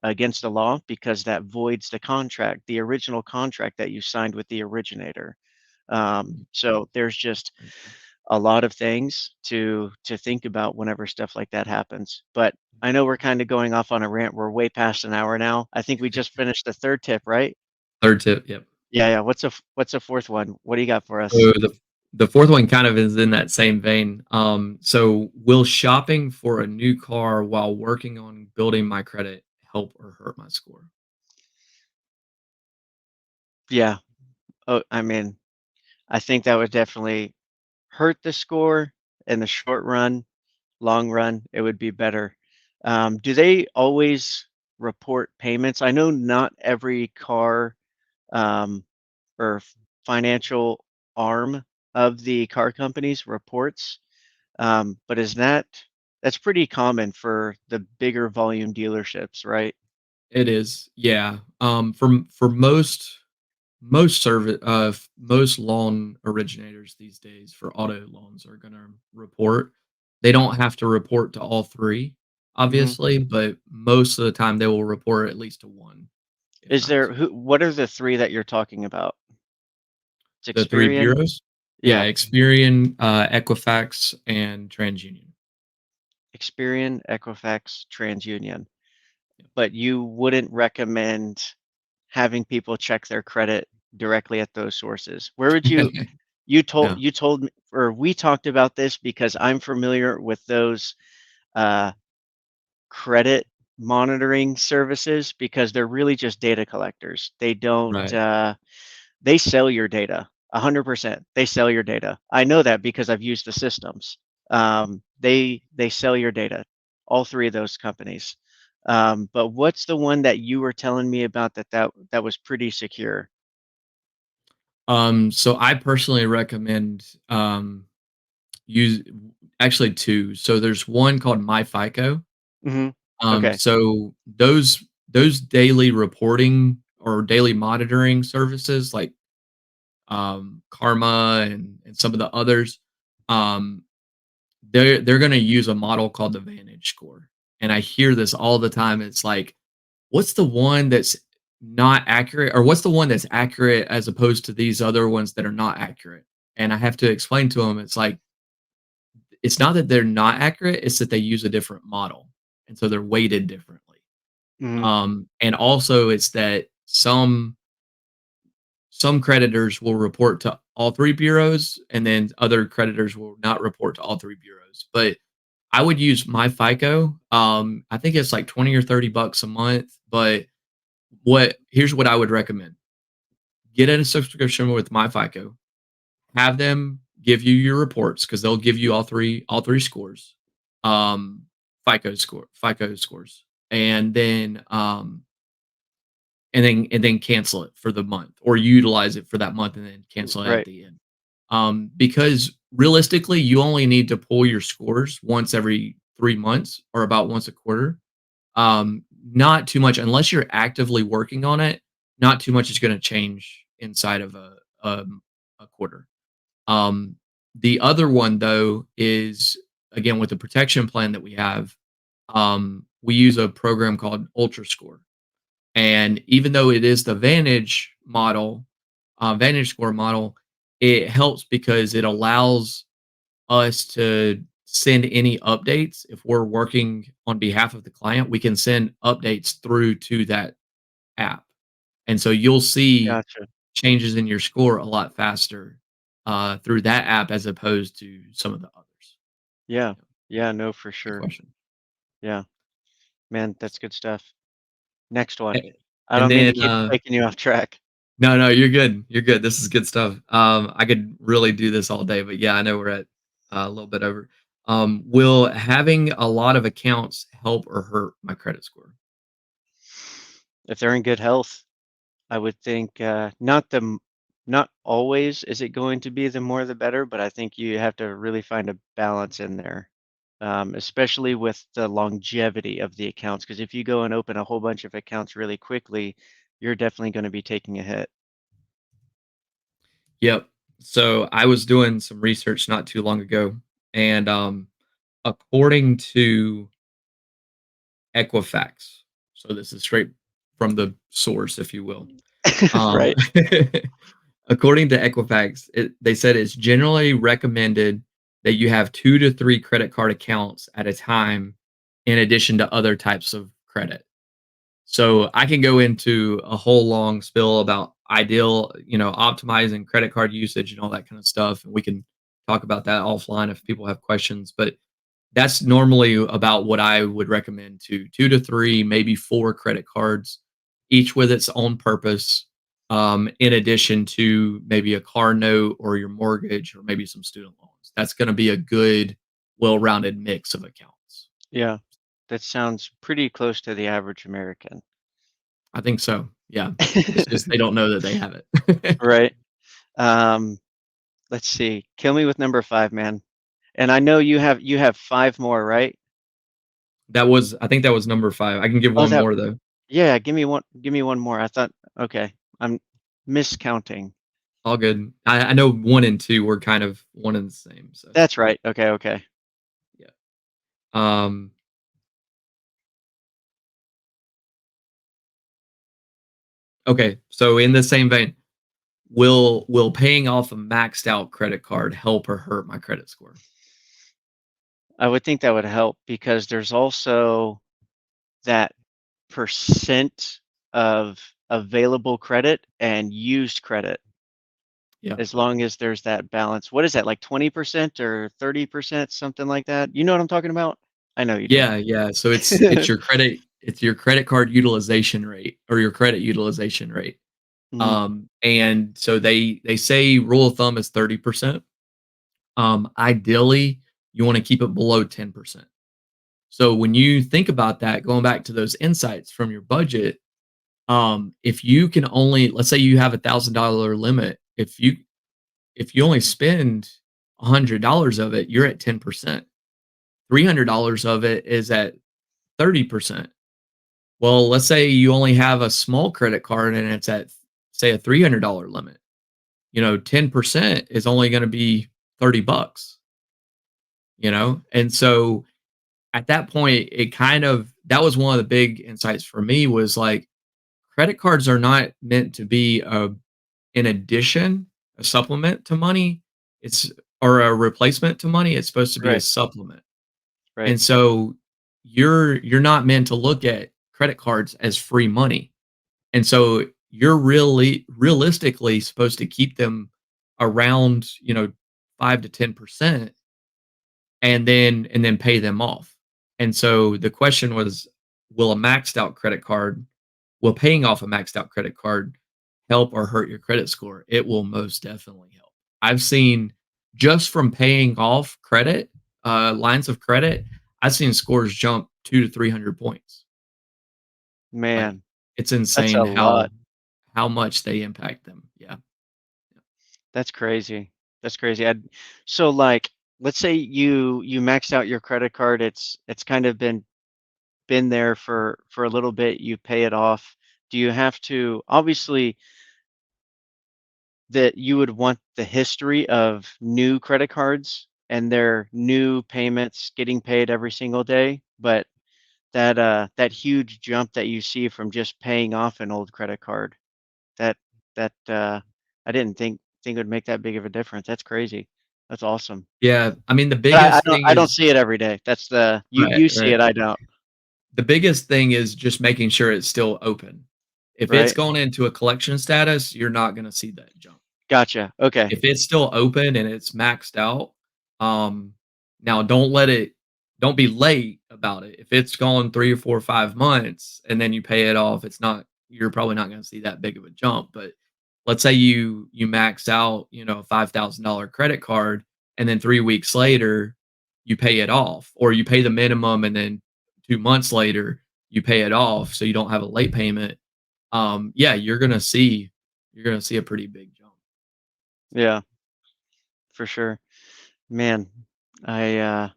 against the law because that voids the contract, the original contract that you signed with the originator. Mhm. So there's just Okay. a lot of things to think about whenever stuff like that happens. But I know we're kinda going off on a rant. We're way past an hour now. I think we just finished the 3rd tip, right? 3rd tip, yep. Yeah, yeah. What's a 4th one? What do you got for us? So the 4th one kind of is in that same vein. So will shopping for a new car while working on building my credit help or hurt my score? Yeah. Oh, I mean, I think that would definitely hurt the score in the short run. Long run, it would be better. Do they always report payments? I know not every car, um, or financial arm of the car companies reports. But is that's pretty common for the bigger volume dealerships, right? It is, yeah. For most loan originators these days for auto loans are gonna report. They don't have to report to all 3, Hmm. obviously, but most of the time they will report at least to 1, if Is not there 2. who? What are the three that you're talking about? It's The 3 Experian. bureaus? Yeah, Yeah, Experian, Equifax, and TransUnion. Experian, Equifax, TransUnion. Yep. But you wouldn't recommend having people check their credit directly at those sources. Where would No. you told me or we talked about this because I'm familiar with those uh, credit monitoring services because they're really just data collectors. They don't Right. they sell your data 100%. They sell your data. I know that because I've used the systems. They sell your data. All three of those companies. But what's the one that you were telling me about that was pretty secure? So I personally recommend, use actually 2. So there's one called MyFICO. Hmm. Okay. So those daily reporting or daily monitoring services like Karma and some of the others, um, they're gonna use a model called the Vantage score. And I hear this all the time. It's like, what's the one that's not accurate, or what's the one that's accurate as opposed to these other ones that are not accurate? And I have to explain to them, it's like it's not that they're not accurate, it's that they use a different model. And so they're weighted differently. Hmm. And also it's that some creditors will report to all 3 bureaus, and then other creditors will not report to all 3 bureaus, but I would use my FICO. I think it's like 20 or 30 bucks a month, but what here's what I would recommend. Get a subscription with my FICO. Have them give you your reports because they'll give you all three scores. Um, FICO scores. And then cancel it for the month or utilize it for that month and then cancel it at Right. the end. Because realistically, you only need to pull your scores once every 3 months or about once a quarter. Not too much unless you're actively working on it. Not too much is going to change inside of a quarter. Um, the other one though is again with the protection plan that we have. We use a program called Ultra Score, and even though it is the Vantage Score model, it helps because it allows us to send any updates. If we're working on behalf of the client, we can send updates through to that app. And so you'll see Gotcha. changes in your score a lot faster through that app as opposed to some of the others. Yeah. Yeah, Yeah, no, for good sure. question. Yeah. Man, that's good stuff. Next one. A- I And don't mean to then, keep taking you off track. no, no, you're good. You're good. This is good stuff. I could really do this all day, but yeah, I know we're at a little bit over. Will having a lot of accounts help or hurt my credit score? If they're in good health, I would think not always is it going to be the more the better, but I think you have to really find a balance in there. Especially with the longevity of the accounts, because if you go and open a whole bunch of accounts really quickly, you're definitely going to be taking a hit. Yep. So I was doing some research not too long ago, and according to Equifax, so this is straight from the source, if you will. Um, Right. according to Equifax, they said it's generally recommended that you have 2 to 3 credit card accounts at a time, in addition to other types of credit. So I can go into a whole long spill about ideal, optimizing credit card usage and all that kind of stuff. And we can talk about that offline if people have questions. But that's normally about what I would recommend to 2 to 3, maybe 4 credit cards, each with its own purpose. In addition to maybe a car note or your mortgage or maybe some student loans. That's going to be a good, well rounded mix of accounts. Yeah. That sounds pretty close to the average American. I think so. Yeah. It's just they don't know that they have it. Right. Um, let's see. Kill me with number 5, man. And I know you have 5 more, right? I think that was number 5. I can give Oh, one more though. yeah, give me one more. I thought, okay, I'm miscounting. All good. I know 1 and 2 were kind of one and the same. So That's right. Okay, okay. yeah. Um, okay. So in the same vein, will paying off a maxed out credit card help or hurt my credit score? I would think that would help because there's also that percent of available credit and used credit Yeah. as long as there's that balance. What is that, like 20% or 30%, something like that? You know what I'm talking about? I know you do. Yeah, yeah. So it's your credit card utilization rate or your credit utilization rate. Mm, And so they say rule of thumb is 30%. Ideally, you want to keep it below 10%. So when you think about that, going back to those insights from your budget, if you can only, let's say you have $1,000 limit, if you only spend $100 of it, you're at 10%. $300 of it is at 30%. Well, let's say you only have a small credit card and it's at, say, a $300 limit. 10% is only going to be 30 bucks, And so at that point, that was one of the big insights for me was like credit cards are not meant to be an addition, a supplement to money. It's or a replacement to money. It's supposed to be a right, supplement. right. And so you're not meant to look at credit cards as free money. And so you're really realistically supposed to keep them around, 5 to 10% and then pay them off. And so the question was, will paying off a maxed out credit card help or hurt your credit score? It will most definitely help. I've seen just from paying off lines of credit, I've seen scores jump 2 to 300 points. Like, Man, it's that's insane a lot. how much they impact them. Yeah. That's crazy. That's crazy. So like, let's say you maxed out your credit card. It's kind of been there for a little bit. You pay it off. Do you have to obviously that you would want the history of new credit cards and their new payments getting paid every single day, but that huge jump that you see from just paying off an old credit card, that that I didn't think would make that big of a difference. That's crazy. That's awesome. Yeah, I mean, the But I biggest don't thing I don't is see it every day. That's the right, you see right. it, I don't, The biggest thing is just making sure it's still open. If it's right? going into a collection status, you're not gonna see that jump. Gotcha. Okay. If it's still open and it's maxed out, um, now don't be late about it. If it's gone 3 or 4 or 5 months and then you pay it off, you're probably not gonna see that big of a jump, but let's say you max out, a $5,000 credit card, and then 3 weeks later, you pay it off, or you pay the minimum and then 2 months later, you pay it off so you don't have a late payment. Yeah, you're gonna see a pretty big jump. Yeah, for sure. Man, I uh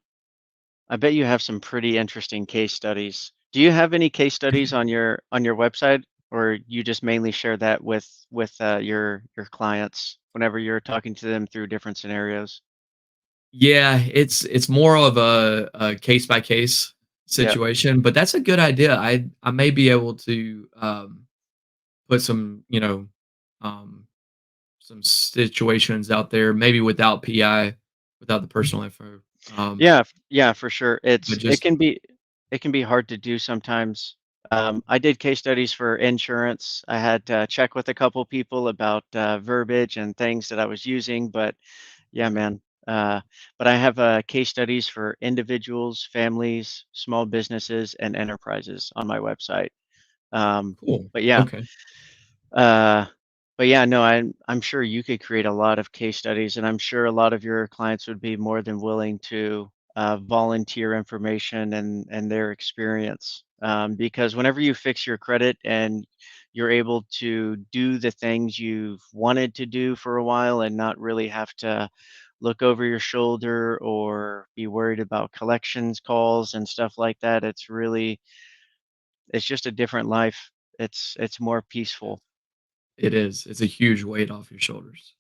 I bet you have some pretty interesting case studies. Do you have any case studies on your website, or you just mainly share that with your clients whenever you're talking to them through different scenarios? Yeah, it's more of a case by case Yep. situation, but that's a good idea. I may be able to put um, some situations out there, maybe without PI, without the personal info, Yeah, yeah, for sure. but It just can be hard to do sometimes. I did case studies for insurance. I had to check with a couple people about verbiage and things that I was using, but yeah, man. But I have case studies for individuals, families, small businesses, and enterprises on my website. Um, cool. but yeah, Okay. uh, but yeah, no, I'm sure you could create a lot of case studies, and I'm sure a lot of your clients would be more than willing to volunteer information and their experience. Because whenever you fix your credit and you're able to do the things you've wanted to do for a while and not really have to look over your shoulder or be worried about collections calls and stuff like that, it's just a different life. It's more Yes. peaceful It is. It's a huge weight off your shoulders.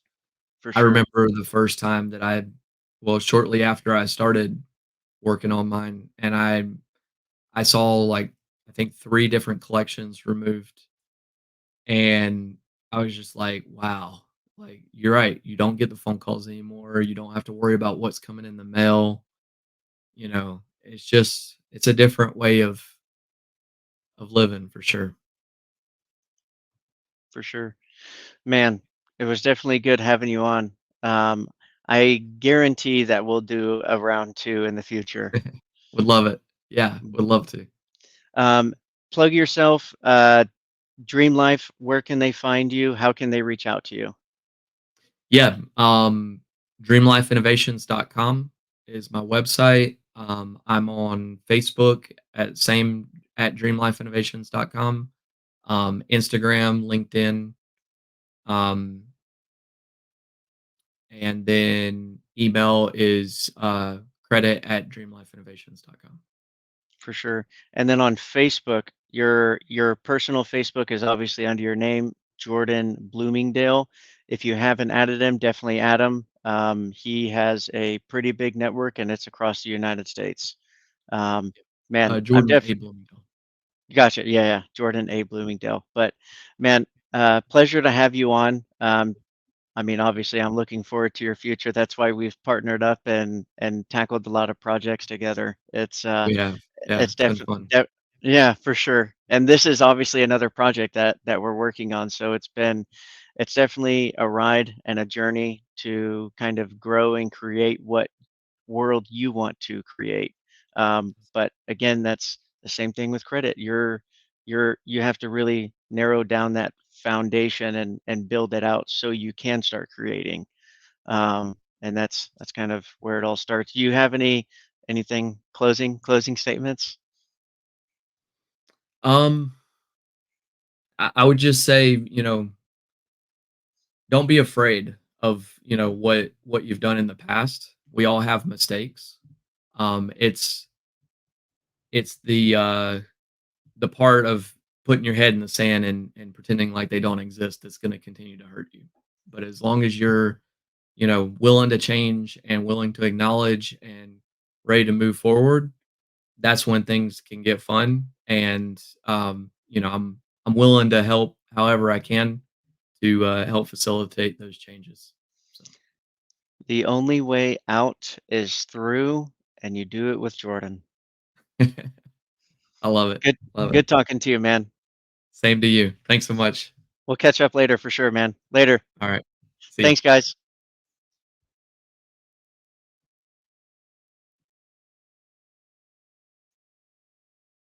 for I sure. remember the first time that shortly after I started working on mine, and I saw, like, I think 3 different collections removed, and I was just like, "Wow." Like, you're right, you don't get the phone calls anymore, you don't have to worry about what's coming in the mail, it's a different way of living for sure. For sure. Man, it was definitely good having you on. Um, I guarantee that we'll do a round 2 in the future. Would love it. Yeah, Mhm. would love to. Um, plug yourself, Dream Life, where can they find you? How can they reach out to you? Yeah, dreamlifeinnovations.com is my website. I'm on Facebook at dreamlifeinnovations.com, Instagram, LinkedIn, um, and then email is credit at dreamlifeinnovations.com. For sure. And then on Facebook, your personal Facebook is obviously under your name, Jordan Bloomingdale. If you haven't added him, definitely add him. He has a pretty big network and it's across the United States. Um, man, I'm Jordan A. definitely Bloomingdale. gotcha. Yeah, yeah, Jordan A. Bloomingdale. But man, pleasure to have you on. I mean, obviously, I'm looking forward to your future. That's why we've partnered up and tackled a lot of projects together. We have. Yeah, It's it's been fun. yeah, for sure. and this is obviously another project that we're working on. So it's definitely a ride and a journey to kind of grow and create what world you want to create. But again, that's the same thing with credit. You have to really narrow down that foundation and build it out so you can start creating. And that's kind of where it all starts. Do you have anything closing statements? Um, I would just say, don't be afraid of, what you've done in the past. We all have mistakes. It's the part of putting your head in the sand and pretending like they don't exist that's going to continue to hurt you. But as long as you're, willing to change and willing to acknowledge and ready to move forward, that's when things can get fun. And I'm willing to help however I can to help facilitate those changes. So The only way out is through, and you do it with Jordan. I love it. Good Love it. good talking to you, man. Same to you. Thanks so much. We'll catch up later for sure, man. Later. All right. See ya. Thanks, guys.